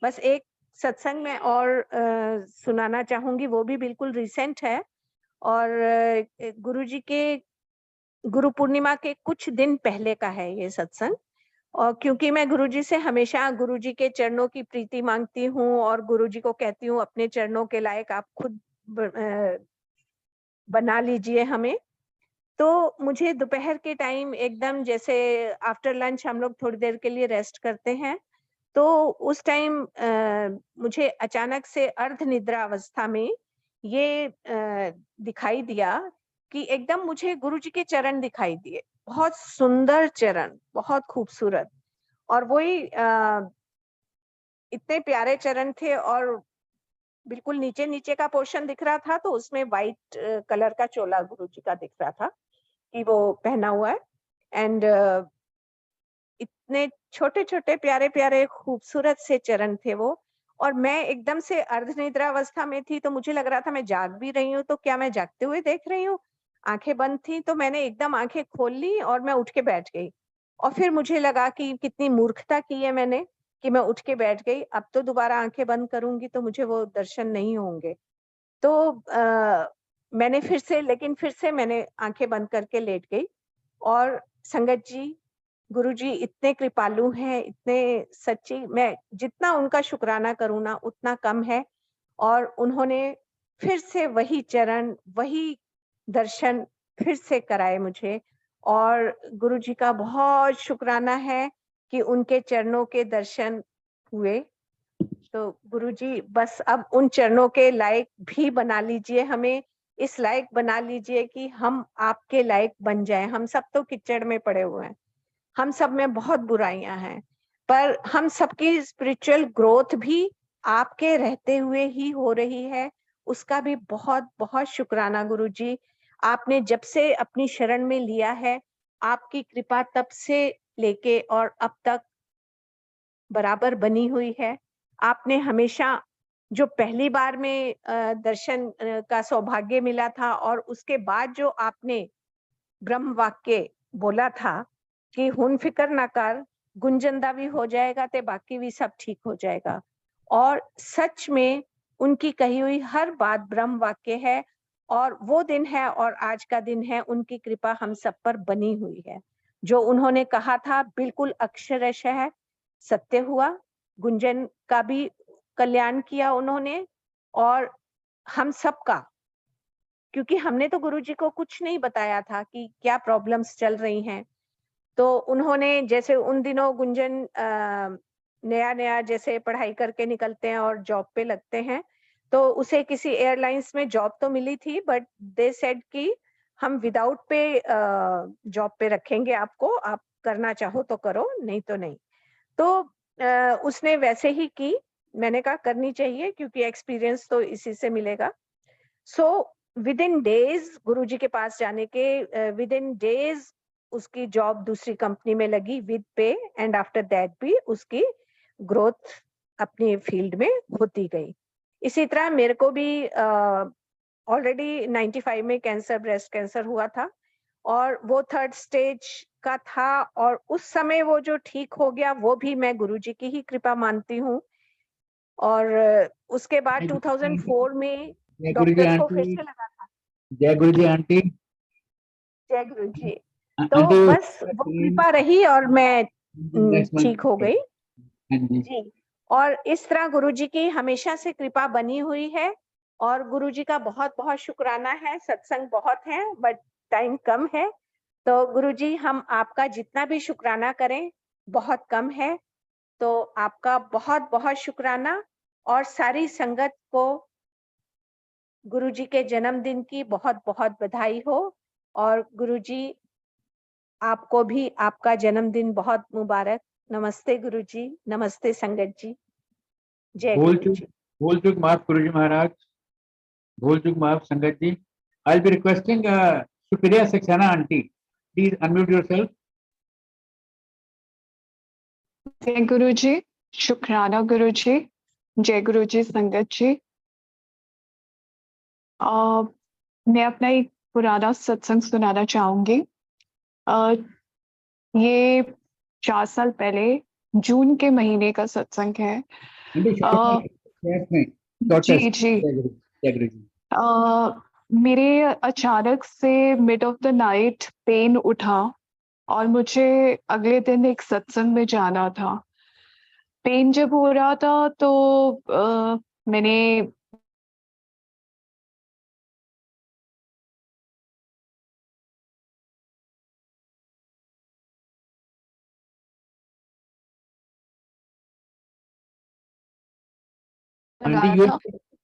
G: बस एक सत्संग में और सुनाना चाहूंगी, वो भी बिल्कुल रिसेंट है। और गुरुजी के गुरु पूर्णिमा के कुछ दिन पहले का है ये सत्संग। और क्योंकि मैं गुरुजी से हमेशा गुरुजी के चरणों की प्रीति मांगती हूँ और गुरुजी को कहती हूँ अपने चरणों के लायक आप खुद बना लीजिए हमें। तो मुझे दोपहर के टाइम एकदम जैसे आफ्टर लंच हम लोग थोड़ी देर के लिए रेस्ट करते हैं, तो उस टाइम मुझे अचानक से अर्ध निद्रा अवस्था में ये दिखाई दिया कि एकदम मुझे गुरुजी के चरण दिखाई दिए, बहुत सुंदर चरण, बहुत खूबसूरत। और वही इतने प्यारे चरण थे और बिल्कुल नीचे नीचे का पोर्शन दिख रहा था, तो उसमें व्हाइट कलर का चोला गुरुजी का दिख रहा था कि वो पहना हुआ है। एंड इतने छोटे छोटे प्यारे प्यारे खूबसूरत से चरण थे वो। और मैं एकदम से अर्धनिद्रा अवस्था में थी, तो मुझे लग रहा था मैं जाग भी रही हूँ, तो क्या मैं जागते हुए देख रही हूँ। आंखें बंद थी तो मैंने एकदम आंखें खोल ली और मैं उठ के बैठ गई। और फिर मुझे लगा कि कितनी मूर्खता की है मैंने कि मैं उठ के बैठ गई। अब तो दोबारा आंखें बंद करूंगी तो मुझे वो दर्शन नहीं होंगे। तो मैंने फिर से मैंने आंखें बंद करके लेट गई। और संगत जी, गुरुजी इतने कृपालु हैं, इतने सच्ची, मैं जितना उनका शुक्राना करूँ ना उतना कम है। और उन्होंने फिर से वही चरण, वही दर्शन फिर से कराए मुझे। और गुरुजी का बहुत शुक्राना है कि उनके चरणों के दर्शन हुए। तो गुरुजी बस अब उन चरणों के लायक भी बना लीजिए, हमें इस लायक बना लीजिए कि हम आपके लायक बन जाएं। हम सब तो कीचड़ में पड़े हुए हैं, हम सब में बहुत बुराइयां हैं, पर हम सबकी स्पिरिचुअल ग्रोथ भी आपके रहते हुए ही हो रही है। उसका भी बहुत बहुत शुक्राना गुरुजी। आपने जब से अपनी शरण में लिया है, आपकी कृपा तब से लेके और अब तक बराबर बनी हुई है। आपने हमेशा जो पहली बार में दर्शन का सौभाग्य मिला था और उसके बाद जो आपने ब्रह्म वाक्य बोला था कि हुन फिकर ना कर, गुंजंदा भी हो जाएगा ते बाकी भी सब ठीक हो जाएगा। और सच में उनकी कही हुई हर बात ब्रह्म वाक्य है, और वो दिन है और आज का दिन है, उनकी कृपा हम सब पर बनी हुई है। जो उन्होंने कहा था बिल्कुल अक्षरशः सत्य हुआ। गुंजन का भी कल्याण किया उन्होंने, और हम सबका, क्योंकि हमने तो गुरुजी को कुछ नहीं बताया था कि क्या प्रॉब्लम्स चल रही हैं। तो उन्होंने, जैसे उन दिनों गुंजन नया नया जैसे पढ़ाई करके निकलते हैं और जॉब पे लगते हैं, तो उसे किसी एयरलाइंस में जॉब तो मिली थी, बट दे सेड कि हम विदाउट पे जॉब पे रखेंगे आपको, आप करना चाहो तो करो, नहीं तो नहीं। तो उसने वैसे ही की। मैंने कहा करनी चाहिए, क्योंकि एक्सपीरियंस तो इसी से मिलेगा। सो विद इन डेज गुरुजी के पास जाने के विद इन डेज उसकी जॉब दूसरी कंपनी में लगी विद पे, एंड आफ्टर दैट भी उसकी ग्रोथ अपनी फील्ड में होती गई। इसी तरह मेरे को भी ऑलरेडी 95 में कैंसर, ब्रेस्ट कैंसर हुआ था, और वो 3rd स्टेज का था, और उस समय वो जो ठीक हो गया वो भी मैं गुरुजी की ही कृपा मानती हूँ। और उसके बाद 2004 में
A: जय गुरु जी
G: डॉक्टर को फिर
A: आंटी।
G: से लगा था।
A: जय गुरु जी आंटी।
G: जय गुरु जी। तो
A: आंटी
G: बस वो कृपा रही और मैं
A: नेक्स्ट मंथ।
G: ठीक हो गई
A: हाँ जी।
G: जी। और इस तरह गुरुजी की हमेशा से कृपा बनी हुई है, और गुरुजी का बहुत बहुत शुक्राना है। सत्संग बहुत है बट टाइम कम है, तो गुरुजी हम आपका जितना भी शुक्राना करें बहुत कम है। तो आपका बहुत बहुत शुक्राना, और सारी संगत को गुरुजी के जन्मदिन की बहुत बहुत बधाई हो। और गुरुजी आपको भी आपका जन्मदिन बहुत मुबारक। नमस्ते गुरुजी, नमस्ते संगत जी, जय
A: भूल
G: गुरु
A: चूक
G: जी।
A: भूल चूक माफ गुरु जी महाराज। भूल चूक माफ संगत जी। I be requesting Supriya Saxena aunty, please unmute yourself.
H: जय गुरु जी, शुक्राना गुरु जी, जय गुरु जी संगत जी। मैं अपना एक पुराना सत्संग सुनाना चाहूंगी। ये 4 साल पहले जून के महीने का सत्संग है।
A: आंटी शॉर्ट में
H: जी जी।
A: जय गुरु जी।
H: मेरे अचानक से mid of the night pain उठा और मुझे अगले दिन एक सत्संग में जाना था। पेन जब हो रहा था तो मैंने
A: आंटी
H: लगाया
A: यू
H: था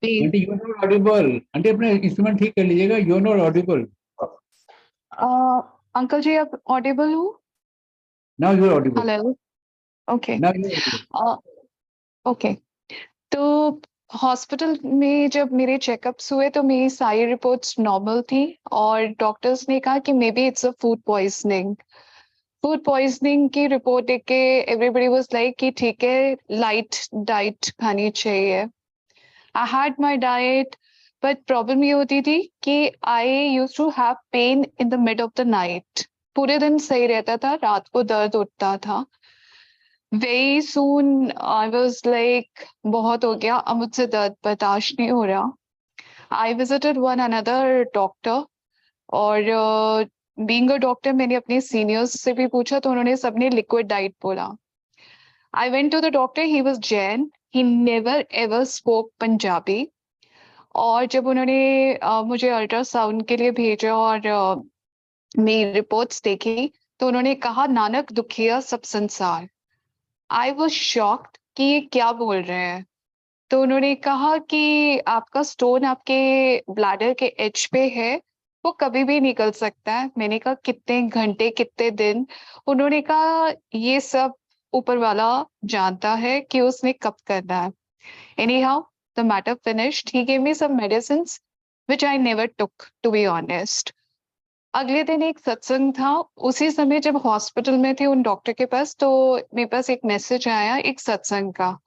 H: pain.
A: Aunty you not audible. Aunty अपना इंस्ट्रूमेंट ठीक कर लीजिएगा, you not audible.
H: Uncle ji आप ऑडिबल हो?
A: Now you are audible.
H: Hello. Okay.
A: Now you are audible.
H: Okay. तो हॉस्पिटल में जब मेरे चेकअप्स हुए तो मेरी सारी रिपोर्ट्स नॉर्मल थी और डॉक्टर्स ने कहा कि may be it's a food poisoning. Food poisoning की रिपोर्ट देख के एवरीबडी वाज लाइक कि ठीक है, लाइट डाइट खानी चाहिए। I had my diet, but problem ये होती थी कि I used to have pain in the mid of the night. पूरे दिन सही रहता था, रात को दर्द उठता था। Very soon I was like बहुत हो गया, अब मुझसे दर्द बर्दाश्त नहीं हो रहा। I visited one another doctor, और बीइंग अ डॉक्टर मैंने अपने सीनियर्स से भी पूछा तो उन्होंने सबने लिक्विड डाइट बोला। I went to the doctor, he was Jain, he never ever spoke Punjabi. और जब उन्होंने मुझे अल्ट्रासाउंड के लिए भेजा और मेरी रिपोर्ट्स देखी तो उन्होंने कहा नानक दुखिया सब संसार। आई वाज शॉक्ड कि ये क्या बोल रहे हैं। तो उन्होंने कहा कि आपका स्टोन आपके ब्लैडर के एज पे है, वो कभी भी निकल सकता है। मैंने कहा कितने घंटे, कितने दिन? उन्होंने कहा ये सब ऊपर वाला जानता है कि उसने कब करना है। Anyhow the matter finished, he gave me some medicines which I never took to be honest. अगले दिन एक सत्संग था, उसी समय जब हॉस्पिटल में थे उन डॉक्टर के पास, तो मेरे पास एक मैसेज आया एक सत्संग का।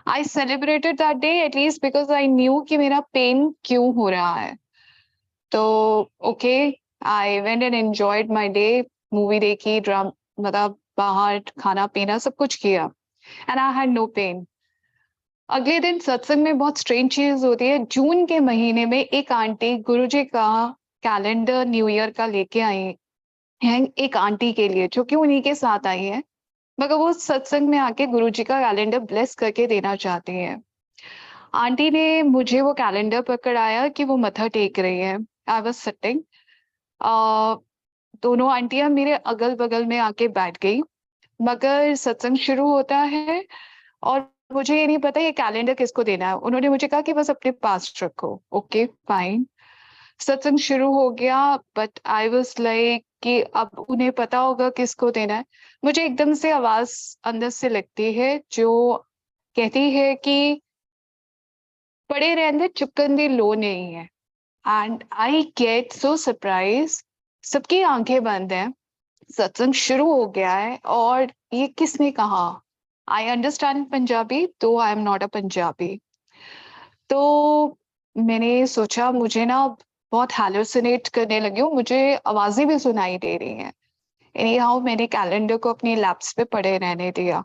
H: I celebrated that day at least because I knew कि मेरा पेन क्यों हो रहा है। तो okay, I went and enjoyed my day. Movie देखी, ड्राम मतलब बाहर खाना पीना सब कुछ किया, and I had no pain. अगले दिन सत्संग में बहुत स्ट्रेंज चीज होती है। जून के महीने में एक आंटी गुरुजी का कैलेंडर न्यू ईयर का लेके आई हैं एक आंटी के लिए, जो कि उन्हीं के साथ आई है, मगर वो सत्संग में आके गुरुजी का कैलेंडर ब्लेस करके देना चाहती हैं। आंटी ने मुझे वो कैलेंडर पकड़ाया कि वो मत्था टेक रही है। आई वाज सिटिंग, दोनों आंटियां मेरे अगल बगल में आके बैठ गई, मगर सत्संग शुरू होता है और मुझे ये नहीं पता ये कैलेंडर किसको देना है। उन्होंने मुझे कहा कि बस अपने पास रखो। ओके फाइन, सत्संग शुरू हो गया, बट आई वाज लाइक कि अब उन्हें पता होगा किसको देना है। मुझे एकदम से आवाज अंदर से लगती है जो कहती है कि पड़े रहने चुकंदी लो नहीं है। And I get so surprise, सबकी आंखें बंद हैं, सत्संग शुरू हो गया है और ये किसने कहा। आई अंडरस्टैंड पंजाबी तो आई एम नॉट अ पंजाबी। तो मैंने सोचा मुझे ना बहुत हैलुसिनेट करने लगी हूँ, मुझे आवाजें भी सुनाई दे रही हैं। एनी हाउ मैंने कैलेंडर को अपनी लैप्स पे पड़े रहने दिया।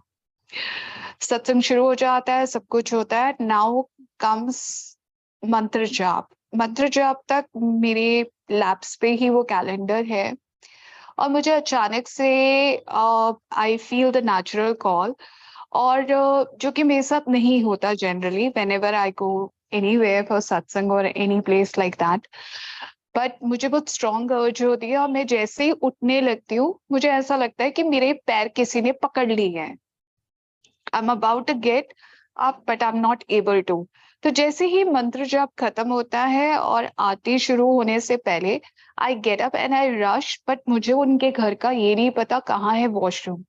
H: सत्संग शुरू हो जाता है, सब कुछ होता है। नाउ कम्स मंत्र जाप। मंत्र जाप तक मेरे लैप्स पे ही वो कैलेंडर है और मुझे अचानक से I feel the natural call, और जो कि मेरे साथ नहीं होता generally whenever I go anywhere for सत्संग और any place like that. But मुझे बहुत स्ट्रॉन्ग अर्ज होती है और मैं जैसे ही उठने लगती हूँ मुझे ऐसा लगता है कि मेरे पैर किसी ने पकड़ ली है। I am about to get up but I am not able to. तो जैसे ही मंत्र जाप खत्म होता है और आरती शुरू होने से पहले I get up and I rush, but मुझे उनके घर का ये नहीं पता कहाँ है वॉशरूम।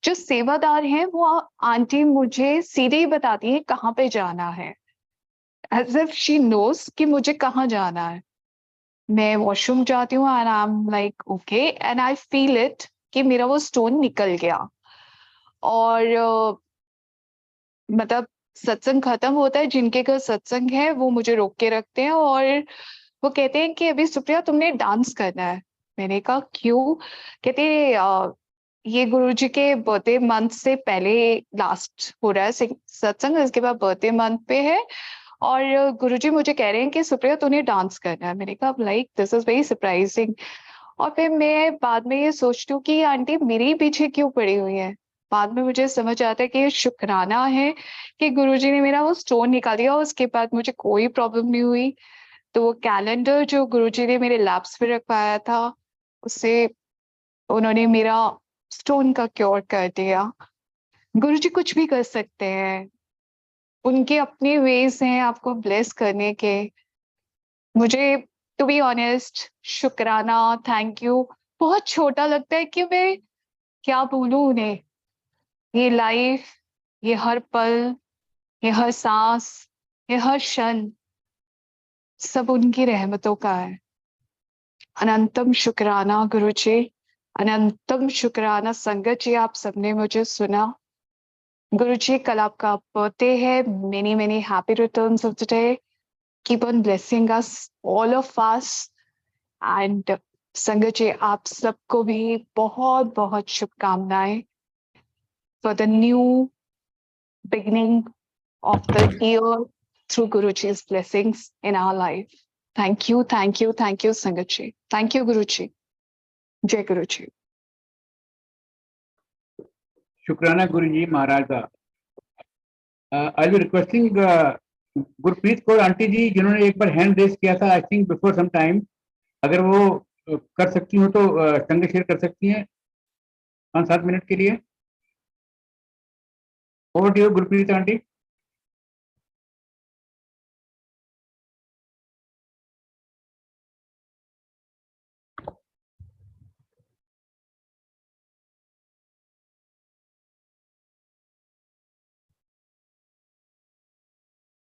H: जो सेवादार हैं वो आंटी मुझे सीधे ही बताती है कहाँ पे जाना है, एज इफ शी नोस कि मुझे कहाँ जाना है। मैं वॉशरूम जाती हूँ and I am like okay, and I feel it कि मेरा वो स्टोन निकल गया। और मतलब सत्संग खत्म होता है, जिनके घर सत्संग है वो मुझे रोक के रखते हैं और वो कहते हैं कि अभी सुप्रिया तुमने डांस करना है। मैंने कहा क्यों? कहते ये गुरुजी के बर्थडे मंथ से पहले लास्ट हो रहा है सत्संग, इसके बाद बर्थडे मंथ पे है और गुरुजी मुझे कह रहे हैं कि सुप्रिया तूने डांस करना है। मैंने कहा like this is very surprising. और फिर मैं बाद में ये सोचती हूँ कि ये आंटी मेरे ही पीछे क्यों पड़ी हुई है। बाद में मुझे समझ आता है कि ये शुक्राना है कि गुरुजी ने मेरा वो स्टोन निकाल दिया और उसके बाद मुझे कोई प्रॉब्लम नहीं हुई। तो वो कैलेंडर जो गुरुजी ने मेरे लैब्स पे रखवाया था उससे उन्होंने मेरा स्टोन का क्योर कर दिया। गुरुजी कुछ भी कर सकते हैं, उनके अपने वेज हैं आपको ब्लेस करने के। मुझे टू बी ऑनेस्ट शुक्राना, थैंक यू बहुत छोटा लगता है कि मैं क्या बोलूं उन्हें। ये लाइफ, ये हर पल, ये हर सांस, ये हर क्षण सब उनकी रहमतों का है। अनंतम शुक्राना गुरुजी, अनंतम शुक्राना संगत जी, आप सबने मुझे सुना। गुरुजी कल आपका बर्थडे है, many many happy returns of the day. Keep on blessing us all of us and संगत जी आप सबको भी बहुत बहुत शुभकामनाएं for the new beginning of the year through Guruji's blessings in our life. Thank you, thank you, thank you, Sangatji. Thank you, Guruji. Jai Guruji.
A: शुक्राना गुरुजी महाराज का। I will requesting Gurpreet Kaur aunty ji, जिन्होंने एक बार हैंड रेज किया था I think before some time, अगर वो कर सकती हो तो संग शेयर कर सकती हैं 5-7 मिनट के लिए। Over to you Gurpreet aunty.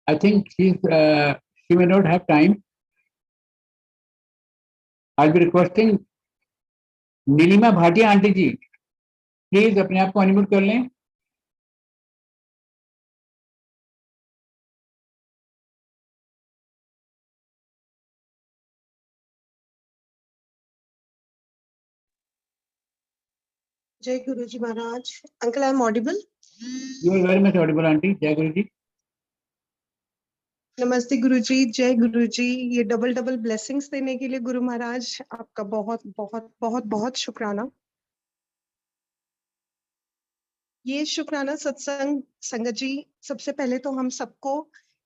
A: I think she may not have time. I'll be requesting Neelima Bhatia aunty ji, please अपने आप को अनम्यूट कर लें।
I: जय Guruji Maharaj. Uncle I am audible?
A: You are very much audible aunty. जय गुरु जी।
I: नमस्ते गुरुजी, जय गुरुजी। ये डबल डबल ब्लेसिंग्स देने के लिए गुरु महाराज आपका बहुत बहुत बहुत बहुत शुक्राना। ये शुक्राना सत्संग संगत जी, सबसे पहले तो हम सबको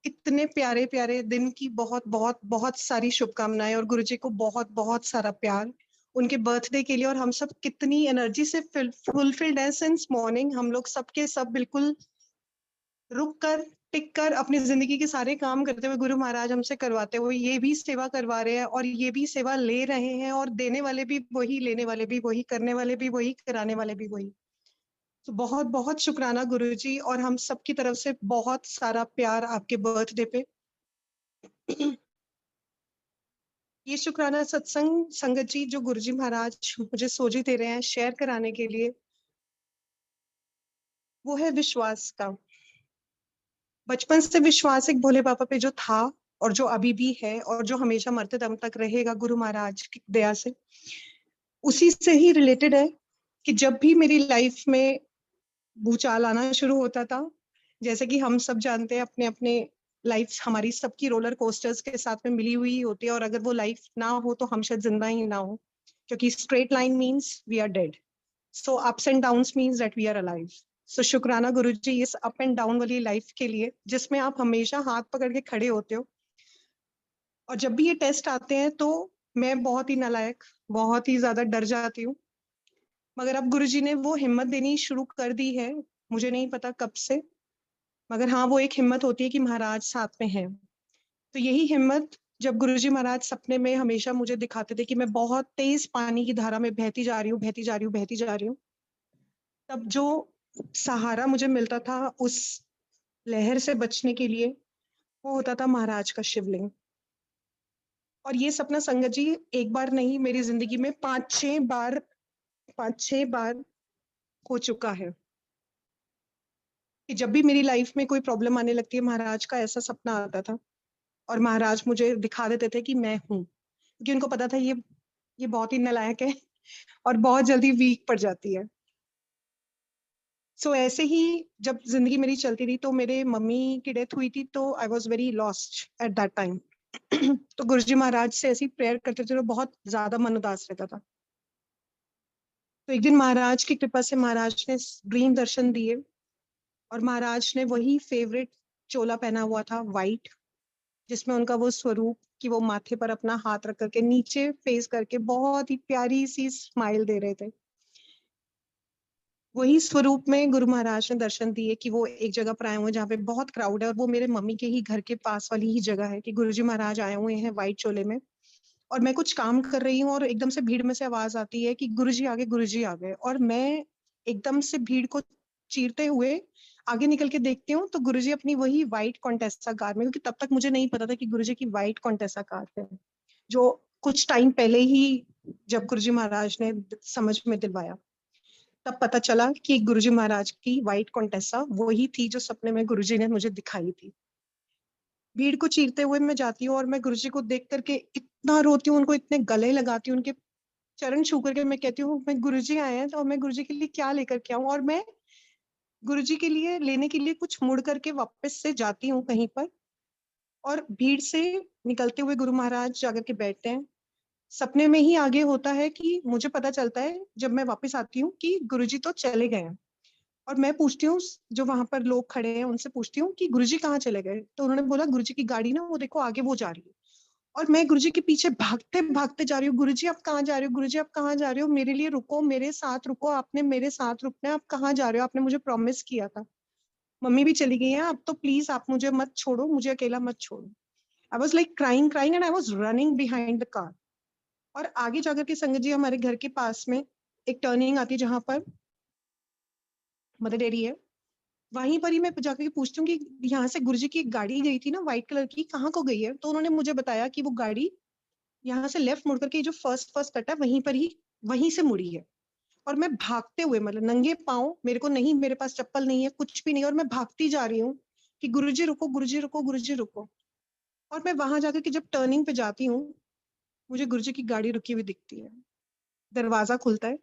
I: इतने प्यारे प्यारे दिन की बहुत बहुत बहुत सारी शुभकामनाएं और गुरुजी को बहुत बहुत सारा प्यार उनके बर्थडे के लिए। और हम सब कितनी एनर्जी से फुलफिल्ड है सिंस मॉर्निंग। हम लोग सबके सब बिल्कुल रुक कर टिक कर अपनी जिंदगी के सारे काम करते हुए गुरु महाराज हमसे करवाते हुए ये भी सेवा करवा रहे हैं और ये भी सेवा ले रहे हैं, और देने वाले भी वही, लेने वाले भी वही, करने वाले भी वही, कराने वाले भी वही। तो बहुत बहुत शुक्राना गुरुजी, और हम सबकी तरफ से बहुत सारा प्यार आपके बर्थडे पे। ये शुक्राना सत्संग संगत जी जो गुरुजी महाराज मुझे सोजी दे रहे हैं शेयर कराने के लिए, वो है विश्वास का। बचपन से विश्वास एक भोले बाबा पे जो था और जो अभी भी है और जो हमेशा मरते दम तक रहेगा गुरु महाराज की दया से, उसी से ही रिलेटेड है कि जब भी मेरी लाइफ में भूचाल आना शुरू होता था, जैसे कि हम सब जानते हैं अपने अपने लाइफ हमारी सबकी रोलर कोस्टर्स के साथ में मिली हुई होती है, और अगर वो लाइफ ना हो तो हम शायद जिंदा ही ना हो, क्योंकि straight line means we are dead, so ups and downs means that we are alive. So शुक्राना गुरुजी इस अप एंड डाउन वाली लाइफ के लिए, जिसमें आप हमेशा हाथ पकड़ के खड़े होते हो। और जब भी ये टेस्ट आते हैं तो मैं बहुत ही नालायक, बहुत ही ज्यादा डर जाती हूँ, मगर अब गुरुजी ने वो हिम्मत देनी शुरू कर दी है, मुझे नहीं पता कब से, मगर हाँ वो एक हिम्मत होती है कि महाराज साथ में है। तो यही हिम्मत जब गुरुजी महाराज सपने में हमेशा मुझे दिखाते थे कि मैं बहुत तेज पानी की धारा में बहती जा रही हूँ, बहती जा रही हूँ, बहती जा रही हूँ, तब जो सहारा मुझे मिलता था उस लहर से बचने के लिए, वो होता था महाराज का शिवलिंग। और ये सपना संगत जी एक बार नहीं, मेरी जिंदगी में 5-6 बार हो चुका है कि जब भी मेरी लाइफ में कोई प्रॉब्लम आने लगती है, महाराज का ऐसा सपना आता था और महाराज मुझे दिखा देते थे कि मैं हूँ, क्योंकि उनको पता था ये बहुत ही नालायक है और बहुत जल्दी वीक पड़ जाती है। सो ऐसे ही जब जिंदगी मेरी चलती रही, तो मेरे मम्मी की डेथ हुई थी, तो I was very lost at that time. तो गुरुजी महाराज से ऐसी प्रेयर करते थे तो बहुत ज्यादा मन उदास रहता था। तो एक दिन महाराज की कृपा से महाराज ने ड्रीम दर्शन दिए, और महाराज ने वही फेवरेट चोला पहना हुआ था वाइट, जिसमें उनका वो स्वरूप कि वो माथे पर अपना हाथ रख करके नीचे फेस करके बहुत ही प्यारी सी स्माइल दे रहे थे। वही स्वरूप में गुरु महाराज ने दर्शन दिए कि वो एक जगह पर आए हुए जहाँ पे बहुत क्राउड है, और वो मेरे मम्मी के ही घर के पास वाली ही जगह है कि गुरुजी महाराज आए हुए हैं व्हाइट चोले में, और मैं कुछ काम कर रही हूँ और एकदम से भीड़ में से आवाज आती है कि गुरुजी आ गए, गुरुजी आ गए। और मैं एकदम से भीड़ को चीरते हुए आगे निकल के देखती हूँ तो गुरुजी अपनी वही व्हाइट कॉन्टेसा कार में, क्योंकि तब तक मुझे नहीं पता था कि गुरुजी की व्हाइट कॉन्टेसा कार है, जो कुछ टाइम पहले ही जब गुरुजी महाराज ने समझ में दिलवाया, तब पता चला कि गुरुजी महाराज की व्हाइट कॉन्टेसा वही थी जो सपने में गुरुजी ने मुझे दिखाई थी। भीड़ को चीरते हुए मैं जाती हूँ और मैं गुरुजी को देख करके इतना रोती हूँ, उनको इतने गले लगाती हूँ, उनके चरण छू करके मैं कहती हूँ मैं गुरुजी आए हैं तो मैं गुरुजी के लिए क्या लेकर के आऊँ। और मैं गुरुजी के लिए लेने के लिए कुछ मुड़ करके वापस से जाती हूँ कहीं पर, और भीड़ से निकलते हुए गुरु महाराज जाकर के बैठते हैं। सपने में ही आगे होता है कि मुझे पता चलता है जब मैं वापस आती हूँ कि गुरुजी तो चले गए हैं। और मैं पूछती हूँ जो वहां पर लोग खड़े हैं उनसे पूछती हूँ कि गुरुजी कहाँ चले गए, तो उन्होंने बोला गुरुजी की गाड़ी ना वो देखो आगे वो जा रही है। और मैं गुरुजी के पीछे भागते भागते जा रही हूँ, गुरुजी आप कहाँ जा रहे हो, गुरुजी आप कहाँ जा रहे हो, मेरे लिए रुको, मेरे साथ रुको, आपने मेरे साथ रुकना है, आप कहाँ जा रहे हो, आपने मुझे प्रॉमिस किया था, मम्मी भी चली गई है, अब तो प्लीज आप मुझे मत छोड़ो, मुझे अकेला मत छोड़ो। I was like crying and I was running behind the car. और आगे जाकर के संगत जी हमारे घर के पास में एक टर्निंग आती है जहां पर मदर डेयरी है, वहीं पर ही मैं जाकर के पूछती हूँ कि यहाँ से गुरुजी की एक गाड़ी गई थी ना व्हाइट कलर की, कहाँ को गई है। तो उन्होंने मुझे बताया कि वो गाड़ी यहाँ से लेफ्ट मुड़ करके जो फर्स्ट कट है वहीं पर ही, वहीं से मुड़ी है। और मैं भागते हुए, मतलब नंगे पाँव, मेरे को नहीं, मेरे पास चप्पल नहीं है, कुछ भी नहीं, और मैं भागती जा रही हूँ कि गुरुजी रुको, गुरुजी रुको, गुरुजी रुको। और मैं वहां जाकर के जब टर्निंग पे जाती हूँ, मुझे गुरुजी की गाड़ी रुकी हुई दिखती है। दरवाजा खुलता है,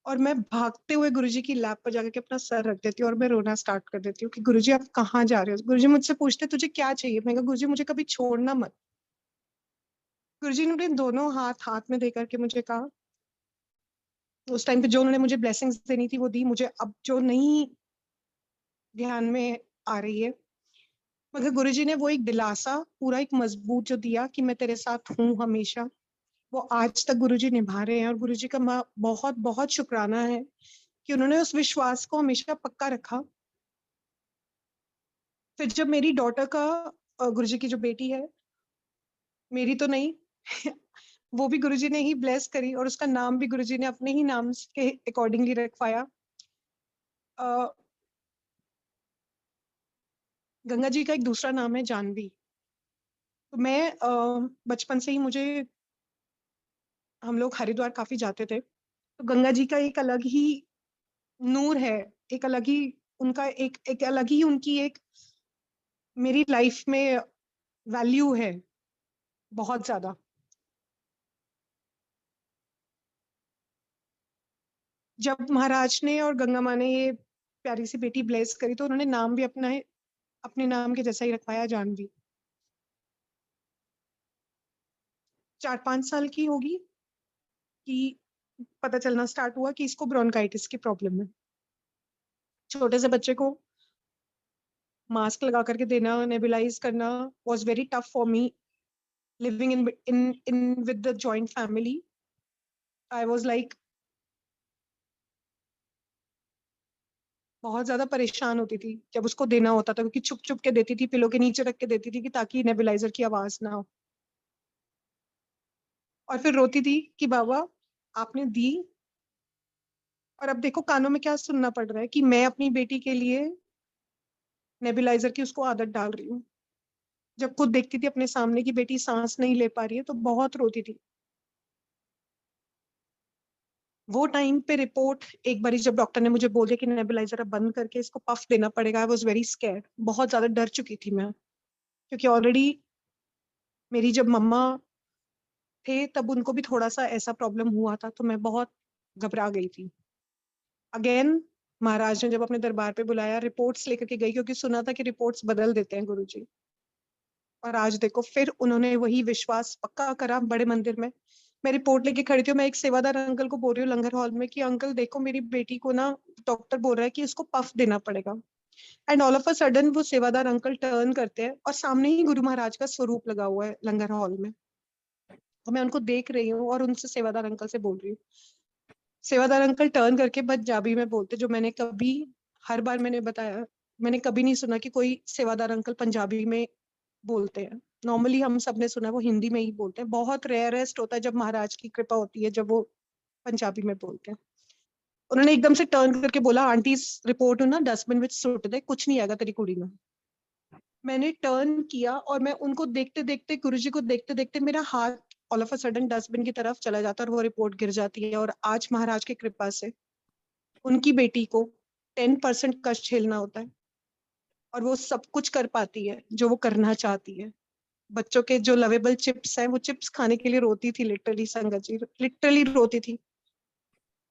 I: और मैं भागते हुए गुरुजी की लैप पर जाकर के अपना सर रख देती हूँ और मैं रोना स्टार्ट कर देती हूँ कि गुरुजी आप कहाँ जा रहे हो। गुरुजी मुझसे पूछते तुझे क्या चाहिए, मैं कहा गुरुजी मुझे कभी छोड़ना मत। गुरुजी ने अपने दोनों हाथ हाथ में देकर के मुझे कहा, उस टाइम पे जो उन्होंने मुझे ब्लेसिंग्स देनी थी वो दी मुझे, अब जो नहीं ध्यान में आ रही है, मगर गुरुजी ने वो एक दिलासा पूरा एक मजबूत जो दिया कि मैं तेरे साथ हूँ हमेशा, वो आज तक गुरुजी निभा रहे हैं। और गुरुजी का बहुत बहुत शुक्राना है कि उन्होंने उस विश्वास को हमेशा पक्का रखा। फिर जब मेरी डॉटर का गुरुजी की जो बेटी है, मेरी तो नहीं वो भी गुरुजी ने ही ब्लेस करी और उसका नाम भी गुरुजी ने अपने ही नाम के अकॉर्डिंगली रखवाया। गंगा जी का एक दूसरा नाम है जानवी। तो मैं बचपन से ही मुझे, हम लोग हरिद्वार काफी जाते थे, तो गंगा जी का एक अलग ही नूर है, एक अलग ही उनका एक अलग ही उनकी एक मेरी लाइफ में वैल्यू है बहुत ज्यादा। जब महाराज ने और गंगा माँ ने ये प्यारी सी बेटी ब्लेस करी तो उन्होंने नाम भी अपने नाम के जैसा ही रखवाया, जानवी। 4-5 साल की होगी कि पता चलना स्टार्ट हुआ कि इसको ब्रोंकाइटिस की प्रॉब्लम है। छोटे से बच्चे को मास्क लगा करके देना, नेबुलाइज करना was very tough for me, living in with the joint family. I was like बहुत ज्यादा परेशान होती थी जब उसको देना होता था, क्योंकि छुप छुप के देती थी, पिलो के नीचे रख के देती थी कि ताकि नेबुलाइजर की आवाज ना हो। और फिर रोती थी कि बाबा आपने दी, और अब देखो कानों में क्या सुनना पड़ रहा है कि मैं अपनी बेटी के लिए नेबुलाइजर की उसको आदत डाल रही हूँ। जब खुद देखती थी अपने सामने की बेटी सांस नहीं ले पा रही है तो बहुत रोती थी। वो टाइम पे रिपोर्ट एक बारी जब डॉक्टर ने मुझे बोल दिया कि नेबुलाइजर अब बंद करके इसको पफ देना पड़ेगा, आई वाज वेरी स्कैर्ड, बहुत ज्यादा डर चुकी थी मैं, क्योंकि ऑलरेडी मेरी जब मम्मा थे तब उनको भी थोड़ा सा ऐसा प्रॉब्लम हुआ था, तो मैं बहुत घबरा गई थी। अगेन महाराज ने जब अपने दरबार पे बुलाया, रिपोर्ट्स लेकर के गई, क्योंकि सुना था कि रिपोर्ट्स बदल देते हैं गुरुजी। और आज देखो फिर उन्होंने वही विश्वास पक्का करा बड़े मंदिर में। मैं रिपोर्ट लेके खड़ी थी, मैं एक सेवादार अंकल को बोल रही हूँ लंगर हॉल में कि अंकल देखो मेरी बेटी को ना डॉक्टर बोल रहा है कि इसको पफ देना पड़ेगा। And all of a sudden वो सेवादार अंकल टर्न करते हैं और सामने ही गुरु महाराज का स्वरूप लगा हुआ है लंगर हॉल में। तो मैं उनको देख रही हूँ और उनसे सेवादार अंकल से बोल रही हूँ। सेवादार अंकल टर्न करके पंजाबी में बोलते, जो मैंने कभी, हर बार मैंने बताया, मैंने कभी नहीं सुना कि कोई सेवादार अंकल पंजाबी में बोलते हैं। नॉर्मली हम सब ने सुना वो हिंदी में ही बोलते हैं, बहुत रेयरेस्ट होता है जब महाराज की कृपा होती है जब वो पंजाबी में बोलते हैं। उन्होंने एकदम से टर्न करके बोला आंटी रिपोर्ट ना डस्टबिन में सुट दे, कुछ नहीं आएगा तेरी कुड़ी में। मैंने टर्न किया और मैं उनको देखते देखते, गुरुजी को देखते देखते मेरा हाथ all of a sudden dustbin की तरफ चला जाता और वो रिपोर्ट गिर जाती है। और आज महाराज की कृपा से उनकी बेटी को 10% कष्ट झेलना होता है और वो सब कुछ कर पाती है जो वो करना चाहती है। बच्चों के जो लवेबल चिप्स हैं, वो चिप्स खाने के लिए रोती थी, लिटरली संगत जी, लिटरली रोती थी।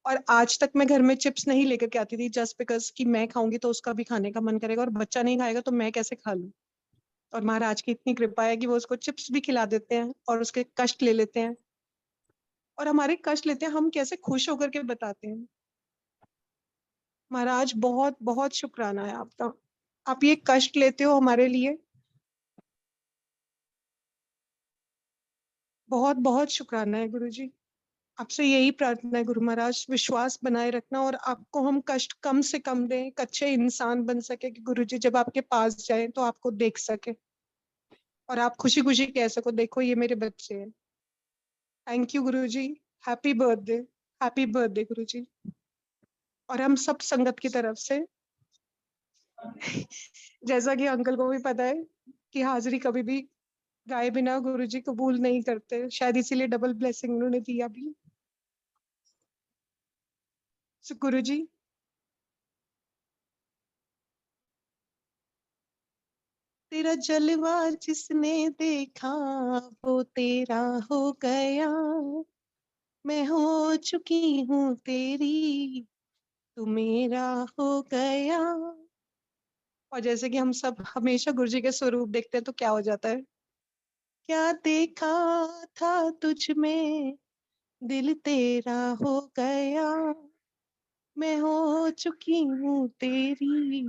I: और आज तक मैं घर में चिप्स नहीं लेकर के आती थी जस्ट बिकॉज कि मैं खाऊंगी तो उसका भी खाने का मन करेगा, और बच्चा नहीं खाएगा तो मैं कैसे खा लूं। और महाराज की इतनी कृपा है कि वो उसको चिप्स भी खिला देते हैं और उसके कष्ट ले लेते हैं, और हमारे कष्ट लेते हैं, हम कैसे खुश होकर के बताते हैं। महाराज बहुत बहुत शुक्राना है आपका, आप ये कष्ट लेते हो हमारे लिए, बहुत बहुत शुक्राना है गुरुजी। आपसे यही प्रार्थना है गुरु महाराज, विश्वास बनाए रखना और आपको हम कष्ट कम से कम दें, एक अच्छे इंसान बन सके कि गुरुजी जब आपके पास जाए तो आपको देख सके और आप खुशी खुशी कह सको देखो ये मेरे बच्चे हैं। Thank you Guruji, happy birthday, happy birthday Guruji. और हम सब संगत की तरफ से जैसा कि अंकल को भी पता है कि हाजिरी कभी भी गाए बिना गुरुजी कबूल नहीं करते, शायद इसीलिए डबल ब्लेसिंग उन्होंने दिया भी। सो गुरुजी तेरा जलवा जिसने देखा वो तेरा हो गया, मैं हो चुकी हूँ तेरी, तू मेरा हो गया। और जैसे कि हम सब हमेशा गुरुजी के स्वरूप देखते हैं तो क्या हो जाता है, क्या देखा था तुझ में, दिल तेरा हो गया, मैं हो चुकी हूँ तेरी,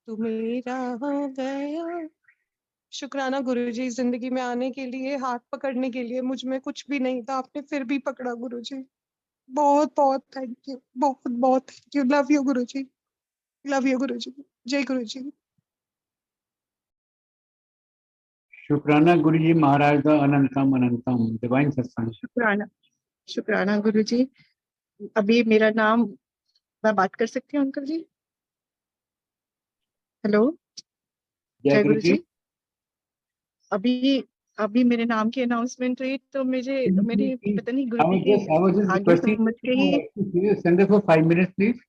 I: तू मेरा हो गया। शुक्राना गुरुजी, जिंदगी में आने के लिए, हाथ पकड़ने के लिए। मुझ में कुछ भी नहीं था, आपने फिर भी पकड़ा गुरुजी। बहुत बहुत थैंक यू, बहुत बहुत thank you. Love you Guruji, love you Guruji. जय गुरुजी।
A: शुक्राना गुरुजी महाराज का अनंतम अनंतम डिवाइन सत्संग।
J: शुक्राना, शुक्राना गुरुजी। अभी मेरा नाम, मैं बात कर सकती हूँ अंकल जी? हेलो,
A: जय
J: जय
A: गुरुजी।
J: गुरुजी। अभी अभी मेरे नाम की अनाउंसमेंट हुई तो मेरी पता नहीं गुरुजी की
A: I was just
J: आगे
A: requesting
J: समझ के ही।
A: you to send us for 5 minutes, please.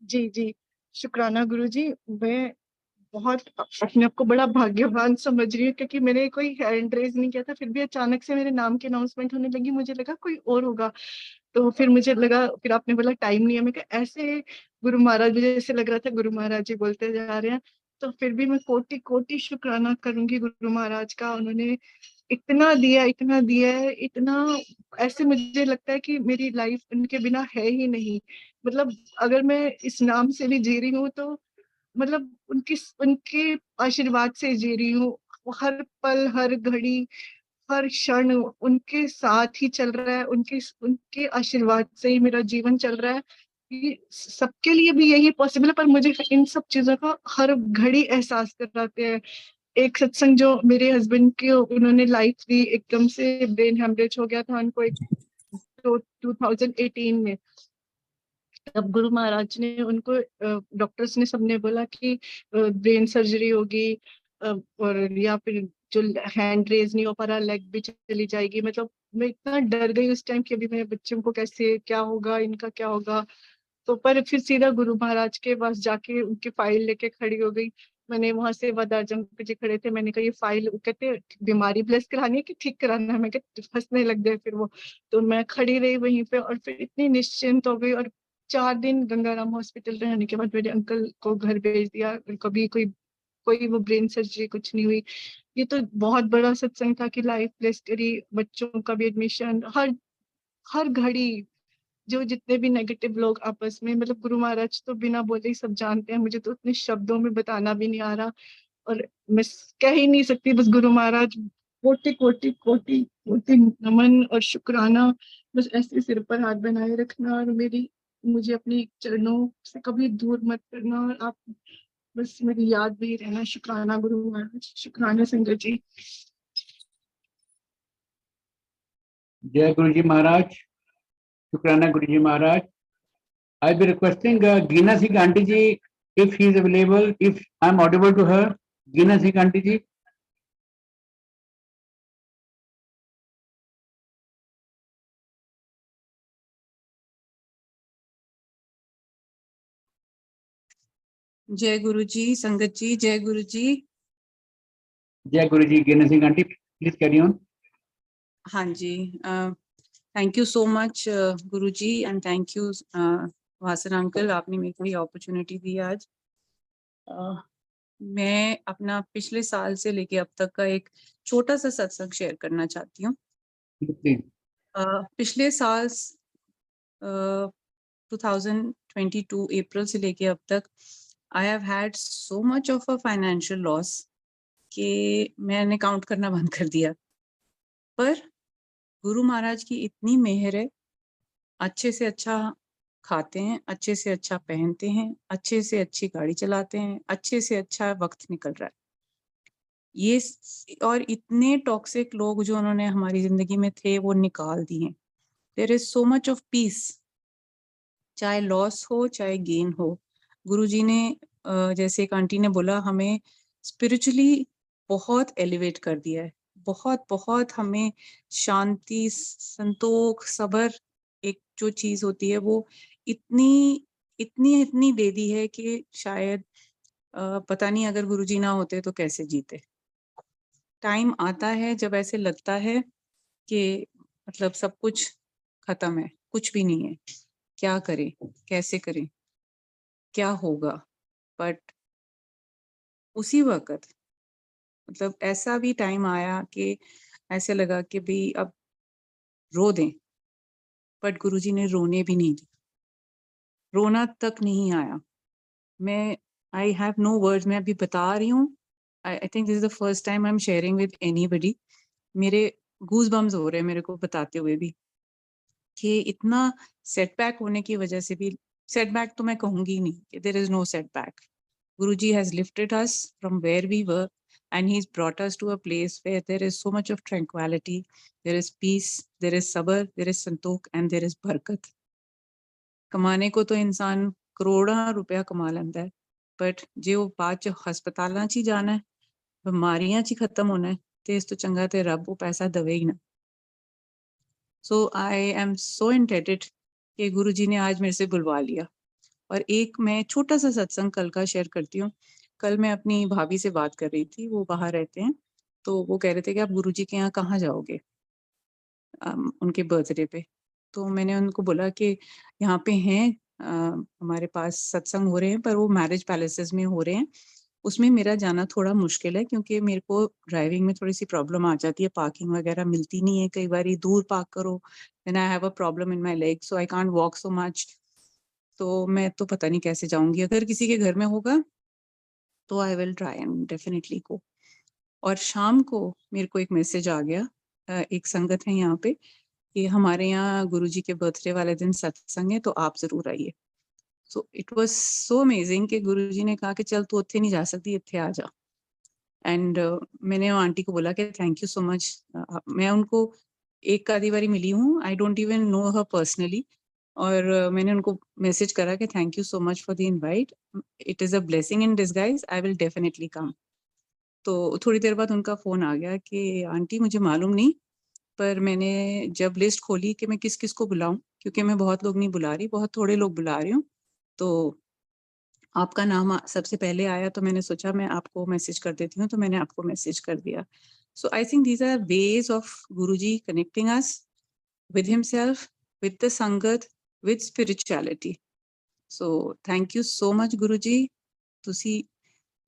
J: जी जी, शुक्राना गुरुजी। मैं बहुत अपने आप को बड़ा भाग्यवान समझ रही हूँ, क्योंकि मैंने कोई हैंड रेज नहीं किया था, फिर भी अचानक से मेरे नाम की अनाउंसमेंट होने लगी। मुझे लगा कोई और होगा, तो फिर मुझे लगा, फिर आपने बोला टाइम नहीं है। मैं कहा ऐसे गुरु महाराज, मुझे ऐसे लग रहा था गुरु महाराज जी बोलते जा रहे हैं। तो फिर भी मैं कोटि कोटि शुक्राना करूंगी गुरु महाराज का। उन्होंने इतना दिया है, इतना, ऐसे मुझे लगता है कि मेरी लाइफ उनके बिना है ही नहीं। मतलब अगर मैं इस नाम से भी जी रही हूँ तो मतलब उनकी उनके आशीर्वाद से जी रही हूँ। हर पल, हर घड़ी, हर क्षण उनके साथ ही चल रहा है। उनके उनके आशीर्वाद से ही मेरा जीवन चल रहा है। ये सबके लिए भी यही पॉसिबल है, पर मुझे इन सब चीजों का हर घड़ी एहसास कराते हैं। एक सत्संग जो मेरे हस्बैंड के, उन्होंने लाइफ ली, एकदम से ब्रेन हेमरेज हो गया था उनको, एक तो 2018 में। तब गुरु महाराज ने उनको, डॉक्टर्स ने सबने बोला कि ब्रेन सर्जरी होगी, और या फिर जो हैंड रेज नहीं हो पा रहा, लेग भी चली जाएगी। मतलब मैं इतना डर गई उस टाइम कि अभी मेरे बच्चों को कैसे, क्या होगा, इनका क्या होगा। तो पर फिर सीधा गुरु महाराज के पास जाके उनकी फाइल लेके खड़ी हो गई। मैंने वहां से वदाजम जी खड़े थे, मैंने कहा ये फाइल, कहते बीमारी ब्लेस करानी है कि ठीक कराना है? मैं कहते हंसने लग गए फिर वो। तो मैं खड़ी रही वहीं पे, और फिर इतनी निश्चिंत हो गई। और 4 दिन गंगाराम हॉस्पिटल रहने के बाद मेरे अंकल को घर भेज दिया। कभी कोई कोई वो ब्रेन सर्जरी कुछ नहीं हुई। ये तो बहुत बड़ा सत्संग था कि लाइफ ब्लेस करी, बच्चों का भी एडमिशन, हर हर घड़ी। जो जितने भी नेगेटिव लोग आपस में, मतलब गुरु महाराज तो बिना बोले ही सब जानते हैं, मुझे तो उतने शब्दों में बताना भी नहीं आ रहा। और मैं कह ही नहीं सकती, बस गुरु महाराज कोटि कोटि कोटि कोटि नमन और शुक्राना। बस ऐसे सिर पर हाथ बनाए रखना, और मुझे अपनी चरणों से कभी दूर मत करना, और आप बस मेरी याद भी रहना। शुक्राना गुरु महाराज, शुक्राना संगत जी।
A: जय गुरुजी महाराज। शुक्राना गुरुजी महाराज। I'll be requesting Geena Singh Aunty ji, if she is available, if I'm audible to her. Geena Singh Aunty ji.
K: जय गुरुजी, संगत जी, जय गुरुजी।
A: जय गुरुजी। Geena Singh Aunty, please carry on.
K: हाँ जी, thank you so much Guruji, and thank you Vasan uncle, आपने मेरे को ये अपॉर्चुनिटी दी आज। मैं अपना पिछले साल से लेके अब तक का एक छोटा सा सत्संग शेयर करना चाहती हूँ। पिछले साल 2022 अप्रैल से लेके अब तक I have had so much of a financial loss कि मैंने काउंट करना बंद कर दिया। पर गुरु महाराज की इतनी मेहर है, अच्छे से अच्छा खाते हैं, अच्छे से अच्छा पहनते हैं, अच्छे से अच्छी गाड़ी चलाते हैं, अच्छे से अच्छा वक्त निकल रहा है। ये और इतने टॉक्सिक लोग जो उन्होंने हमारी जिंदगी में थे वो निकाल दिए। There is so much of peace, चाहे लॉस हो चाहे गेन हो। गुरुजी ने जैसे एक आंटी ने बोला, हमें स्पिरिचुअली बहुत एलिवेट कर दिया है। बहुत बहुत हमें शांति, संतोष, सब्र, एक जो चीज होती है वो इतनी इतनी इतनी दे दी है कि शायद पता नहीं अगर गुरुजी ना होते तो कैसे जीते। टाइम आता है जब ऐसे लगता है कि मतलब सब कुछ खत्म है, कुछ भी नहीं है, क्या करें, कैसे करें, क्या होगा। बट उसी वक़्त मतलब ऐसा भी टाइम आया कि ऐसे लगा कि भई अब रो दें, बट गुरुजी ने रोने भी नहीं दिया, रोना तक नहीं आया। मैं आई हैव नो वर्ड्स, मैं अभी बता रही हूँ, I think this is the first time I am sharing with anybody. मेरे गूज़बम्प्स हो रहे हैं मेरे को बताते हुए भी, कि इतना सेटबैक होने की वजह से भी, सेटबैक तो मैं कहूँगी ही नहीं, कि there is no setback. Guruji has lifted us from where we were and he's brought us to a place where there is so much of tranquility, there is peace, there is sabr, there is Santokh and there is बरकत। कमाने को तो इंसान करोड़ां रुपया कमा लेंदा है, but जे वो बाद च हस्पतालां च ही जाना है, बीमारियां च ही खत्म होना है, ते इस तो चंगा ते रब वो पैसा दवे ही ना। सो आई एम सो इंडेटेड कि गुरुजी ने आज मेरे से बुलवा लिया। और एक मैं छोटा-सा सत्संग कल का शेयर करती हूँ। कल मैं अपनी भाभी से बात कर रही थी, वो बाहर रहते हैं, तो वो कह रहे थे कि आप गुरुजी के यहाँ कहाँ जाओगे? उनके बर्थडे पे। तो मैंने उनको बोला कि यहाँ पे हैं हमारे पास सत्संग हो रहे हैं, पर वो मैरिज पैलेसेस में हो रहे हैं। उसमें मेरा जाना थोड़ा मुश्किल है क्योंकि मेरे को ड्राइविंग में थोड़ी-सी प्रॉब्लम आ जाती है, पार्किंग वगैरह मिलती नहीं है, कई बारी दूर पार्क करो, then I have a problem in my leg so I can't walk so much. तो मैं तो पता नहीं कैसे जाऊँगी, अगर किसी के घर में होगा तो I will try and definitely go. और शाम को मेरे को एक मैसेज आ गया, एक संगत है यहाँ पे कि हमारे यहाँ गुरुजी के बर्थडे वाले दिन सत्संग है, तो आप ज़रूर आइए। So it was so amazing कि गुरुजी ने कहा कि चल तू उत्थे नहीं जा सकती, इत्थे आ जा। एंड मैंने वो आंटी को बोला कि थैंक यू सो मच। मैं उनको एक आधी बारी मिली हूँ, I don't even know her personally, और मैंने उनको मैसेज करा कि thank you so much for the invite, it is a blessing in disguise, I will definitely come. तो थोड़ी देर बाद उनका फ़ोन आ गया कि आंटी मुझे मालूम नहीं, पर मैंने जब लिस्ट खोली कि मैं किस-किस को बुलाऊँ, क्योंकि मैं बहुत लोग नहीं बुला रही, बहुत थोड़े लोग बुला रही हूँ, तो आपका नाम सबसे पहले आया, तो मैंने सोचा मैं आपको मैसेज कर देती हूँ, तो मैंने आपको मैसेज कर दिया। So I think these are ways of Guruji connecting us with himself, with the sangat, with spirituality. So thank you so much Guruji, ਤੁਸੀਂ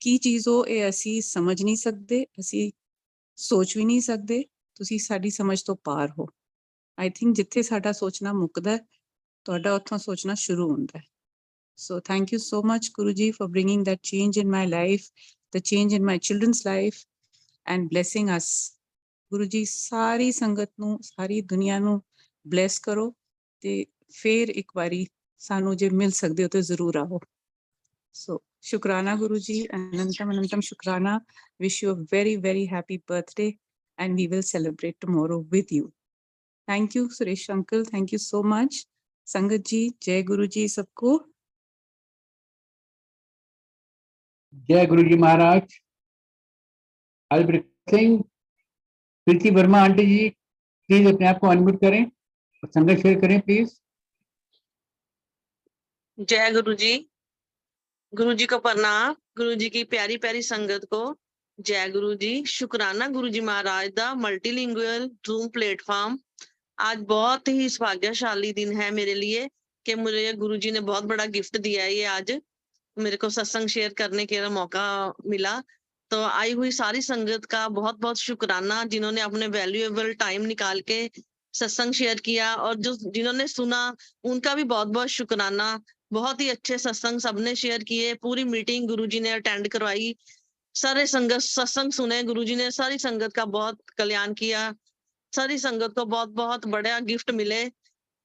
K: ਕੀ ਚੀਜ਼ ਹੋ ਇਹ ਅਸੀਂ ਸਮਝ ਨਹੀਂ ਸਕਦੇ, ਅਸੀਂ ਸੋਚ ਵੀ ਨਹੀਂ ਸਕਦੇ, ਤੁਸੀਂ ਸਾਡੀ ਸਮਝ ਤੋਂ ਪਾਰ ਹੋ। ਆਈ ਥਿੰਕ ਜਿੱਥੇ ਸਾਡਾ ਸੋਚਣਾ ਮੁੱਕਦਾ ਹੈ, ਤੁਹਾਡਾ ਉੱਥੋਂ ਸੋਚਣਾ ਸ਼ੁਰੂ ਹੁੰਦਾ ਹੈ। So thank you so much, Guruji, for bringing that change in my life, the change in my children's life, and blessing us. Guruji, सारी संगत नू, सारी दुनिया नू bless करो, ते फिर एक बारी सानू जे मिल सकदे हो तो जरूर आओ। So शुक्राना Guruji, अनंतम अनंतम शुक्राना। Wish you a very very happy birthday, and we will celebrate tomorrow with you. Thank you, Suresh uncle. Thank you so much. संगत जी, जय गुरुजी सबको।
A: जय Guru ji Maharaj. I will requesting Preeti Verma aunty ji, please अपने आप को अनम्यूट करें और संगत शेयर करें प्लीज।
L: जय गुरु जी। गुरु जी को प्रणाम, गुरु जी की प्यारी प्यारी संगत को जय गुरु जी। शुक्राना गुरु जी महाराज दा मल्टीलिंगुअल जूम प्लेटफॉर्म। आज बहुत ही सौभाग्यशाली दिन है मेरे लिए कि मुझे गुरु जी ने बहुत बड़ा गिफ्ट दिया है। ये आज मेरे को सत्संग शेयर करने का मौका मिला, तो आई हुई सारी संगत का बहुत बहुत शुक्राना, जिन्होंने अपने वैल्यूएबल टाइम निकाल के सत्संग शेयर किया, और जो जिन्होंने सुना उनका भी बहुत बहुत शुक्राना। बहुत ही अच्छे सत्संग सबने शेयर किए, पूरी मीटिंग गुरुजी ने अटेंड करवाई, सारे संगत सत्संग सुने, गुरुजी ने सारी संगत का बहुत कल्याण किया, सारी संगत को बहुत बहुत बड़ा गिफ्ट मिले।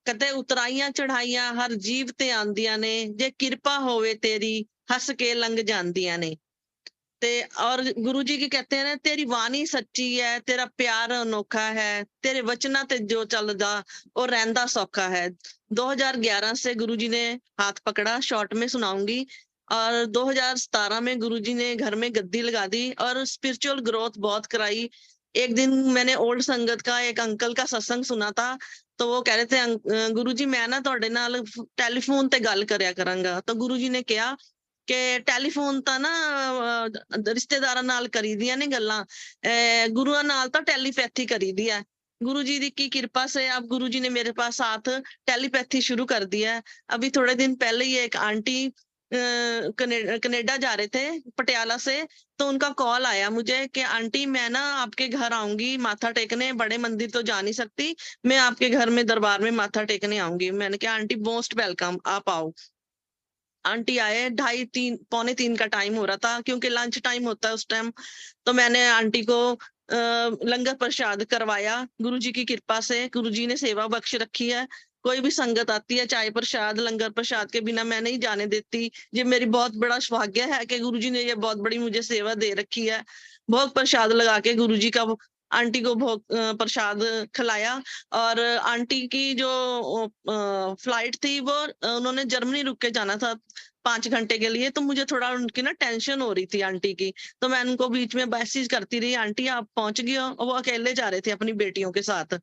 L: कते उतराइयां चढ़ाइयां हर जीव ते आंदियां ने, जे किरपा होवे तेरी हंस के लंघ जांदियां ने। ते और गुरु जी की कहते हैं, तेरी वाणी सच्ची है, तेरा प्यार अनोखा है, तेरे वचना ते जो चलदा और रहंदा सौखा है। 2011 से गुरु जी ने हाथ पकड़ा, शॉर्ट में सुनाऊंगी। और 2017 में गुरु जी ने घर में गद्दी लगा दी और स्पिरिचुअल ग्रोथ बहुत कराई। एक दिन मैंने ओल्ड संगत का एक अंकल का सत्संग सुना था, तो वो कह रहे थे गुरु जी मैं ना तुहाडे नाल टेलीफोन ते गल करया करांगा। तो गुरु जी ने कहा कि टेलीफोन ਤਾਂ ਨਾ ਰਿਸ਼ਤੇਦਾਰਾਂ ਨਾਲ ਕਰੀਦੀਆਂ ਨੇ ਗੱਲਾਂ, ਗੁਰੂਆਂ ਨਾਲ ਤਾਂ ਟੈਲੀਪੈਥੀ ਕਰੀਦੀ ਆ। गुरुजी की कृपा से अब गुरुजी ने मेरे पास साथ टेलीपैथी शुरू कर दिया है। अभी थोड़े दिन पहले ही एक आंटी कनाडा जा रहे थे पटियाला से, तो उनका कॉल आया मुझे कि आंटी मैं ना आपके घर आऊंगी माथा टेकने, बड़े मंदिर तो जा नहीं सकती, मैं आपके घर में दरबार में माथा टेकने आऊंगी। मैंने कहा आंटी मोस्ट वेलकम, आप आओ। आंटी आए, 2:30 पौने 3 का टाइम हो रहा था क्योंकि लंच टाइम होता है उस टाइम। तो मैंने आंटी को लंगर प्रसाद करवाया। गुरुजी की कृपा से गुरुजी ने सेवा बख्श रखी है। कोई भी संगत आती है, चाय प्रसाद लंगर प्रसाद के बिना मैं नहीं जाने देती। ये मेरी बहुत बड़ा सौभाग्य है कि गुरुजी ने ये बहुत बड़ी मुझे सेवा दे रखी है। भोग प्रसाद लगा के गुरुजी का आंटी को भोग प्रसाद खिलाया। और आंटी की जो फ्लाइट थी वो उन्होंने जर्मनी रुक के जाना था 5 घंटे के लिए, तो मुझे थोड़ा उनकी ना टेंशन हो रही थी आंटी की। तो मैं उनको बीच में मैसेज करती रही, आंटी आप पहुंच गए हो? और वो अकेले जा रहे थे अपनी बेटियों के साथ।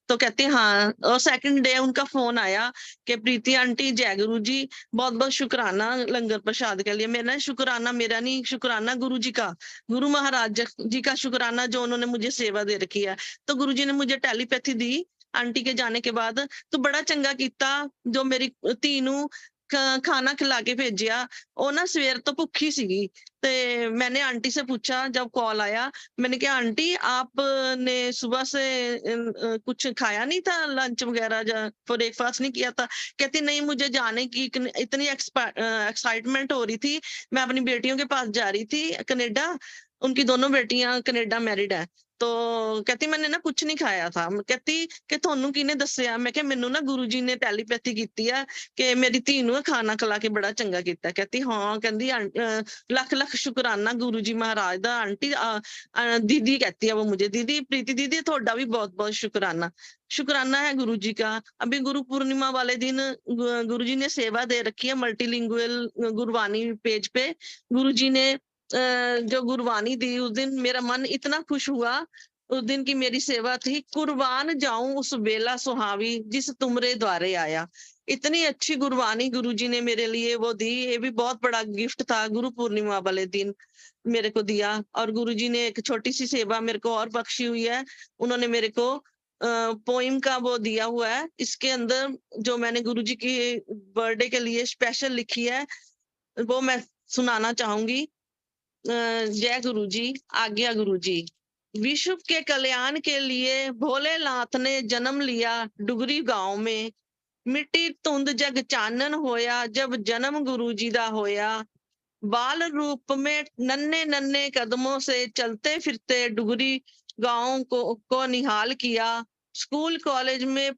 L: तो कहते हाँ। और सेकंड डे उनका फोन आया कि प्रीति आंटी जय गुरु जी, बहुत बहुत शुक्राना लंगर प्रसाद के लिए। मेरा शुक्राना मेरा नहीं, शुक्राना गुरु जी का, गुरु महाराज जी का शुक्राना जो उन्होंने मुझे सेवा दे रखी है। तो गुरु जी ने मुझे टेलीपैथी दी आंटी के जाने के बाद। तो बड़ा चंगा किता जो मेरी धी नू खाना खिला के भेजिया। ਉਹ ना सवेर तो भुखी सीगी। ते मैंने आंटी से पूछा जब कॉल आया, मैंने कहा आंटी आपने सुबह से कुछ खाया नहीं था, लंच वगैरह ब्रेकफास्ट नहीं किया था? कहती नहीं, मुझे जाने की इतनी एक्साइटमेंट हो रही थी, मैं अपनी बेटियों के पास जा रही थी कनाडा। उनकी दोनों बेटियां कनाडा मैरिड है। तो कहती मैंने ना कुछ नहीं खाया था। कहती कि ਤੁਹਾਨੂੰ ਕਿਹਨੇ ਦੱਸਿਆ? मैं क्या ਮੈਨੂੰ ना गुरु जी ने टेलीपैथी ਕੀਤੀ है कि मेरी धी ਨੂੰ खाना खिला के बड़ा चंगा ਕੀਤਾ। कहती हाँ, कहती ਲੱਖ ਲੱਖ शुक्राना गुरु जी महाराज ਦਾ आंटी। दीदी कहती है वो मुझे, दीदी प्रीति दीदी ਤੁਹਾਡਾ भी बहुत बहुत शुक्राना। शुक्राना है गुरु जी का। अभी गुरु पूर्णिमा वाले दिन गुरु जी ने सेवा दे रखी है मल्टीलिंगुअल गुरबानी पेज पे। गुरु जी ने जो गुरबानी दी उस दिन मेरा मन इतना खुश हुआ। उस दिन की मेरी सेवा थी, कुर्बान जाऊं उस बेला सुहावी जिस तुमरे द्वारे आया। इतनी अच्छी गुरबानी गुरुजी ने मेरे लिए वो दी। ये भी बहुत बड़ा गिफ्ट था गुरु पूर्णिमा वाले दिन मेरे को दिया। और गुरुजी ने एक छोटी सी सेवा मेरे को और बख्शी हुई है। उन्होंने मेरे को पोइम का वो दिया हुआ है। इसके अंदर जो मैंने गुरुजी की बर्थडे के लिए स्पेशल लिखी है वो मैं सुनाना चाहूंगी। जय गुरु जी, आज्ञा गुरु जी। विश्व के कल्याण के लिए भोलेनाथ ने जन्म लिया डुगरी गांव में। मिट्टी धुंध जग चानन होया जब जन्म गुरु जी दा होया। बाल रूप में नन्हे नन्हे कदमों से चलते फिरते डुगरी गांव को निहाल किया। स्कूल कॉलेज में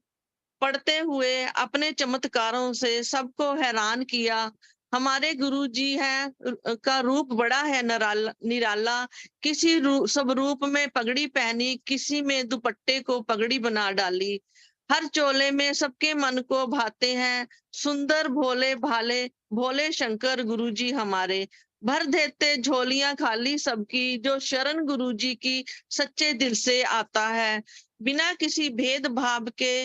L: पढ़ते हुए अपने चमत्कारों से सबको हैरान किया। हमारे गुरु जी हैं का रूप बड़ा है निराला। किसी सब रूप में पगड़ी पहनी, किसी में दुपट्टे को पगड़ी बना डाली। हर चोले में सबके मन को भाते हैं, सुंदर भोले भाले भोले शंकर गुरु जी हमारे। भर देते झोलियां खाली सबकी जो शरण गुरु जी की सच्चे दिल से आता है। बिना किसी भेदभाव के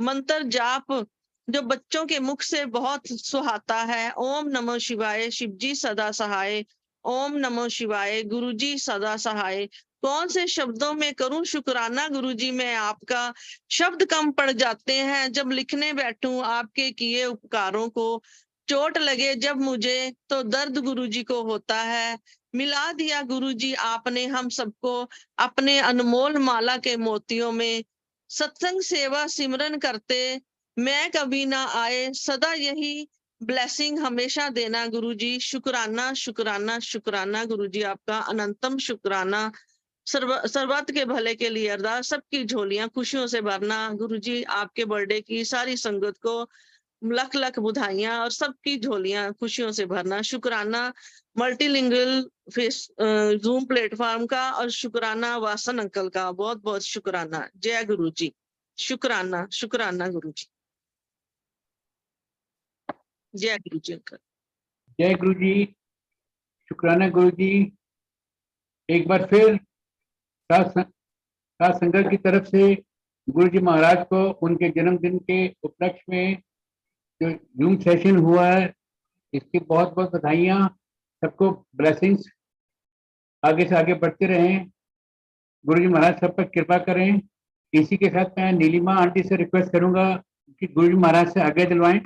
L: मंत्र जाप जो बच्चों के मुख से बहुत सुहाता है। ओम नमो शिवाय, शिव जी सदा सहाय। ओम नमो शिवाय, गुरु जी सदा सहाय। कौन से शब्दों में करूं शुक्राना गुरु जी मैं आपका। शब्द कम पड़ जाते हैं जब लिखने बैठूं आपके किए उपकारों को। चोट लगे जब मुझे तो दर्द गुरु जी को होता है। मिला दिया गुरु जी आपने हम सबको अपने अनमोल माला के मोतियों में। सत्संग सेवा सिमरन करते मैं कभी ना आए, सदा यही ब्लेसिंग हमेशा देना गुरु जी। शुक्राना शुक्राना शुक्राना गुरु जी, आपका अनंतम शुक्राना। सर्वत के भले के लिए अरदास, सबकी झोलियां खुशियों से भरना गुरु जी। आपके बर्थडे की सारी संगत को लख लख बधाइयां और सबकी झोलियां खुशियों से भरना। शुक्राना मल्टीलिंगुअल फेस जूम प्लेटफॉर्म का, और शुक्राना वासन अंकल का, बहुत बहुत शुक्राना। जय गुरु जी। शुक्राना शुक्राना गुरु जी। जय गुरु जी अंकल।
A: जय गुरु जी, शुक्राना गुरु जी। एक बार फिर साथ संगत की तरफ से गुरु जी महाराज को उनके जन्मदिन के उपलक्ष्य में जो जूम सेशन हुआ है इसकी बहुत बहुत बधाइयाँ। सबको ब्लेसिंग्स, आगे से आगे बढ़ते रहें। गुरु जी महाराज सब पर कृपा करें। इसी के साथ मैं नीलिमा आंटी से रिक्वेस्ट करूंगा कि गुरुजी महाराज से आगे दिलवाएं।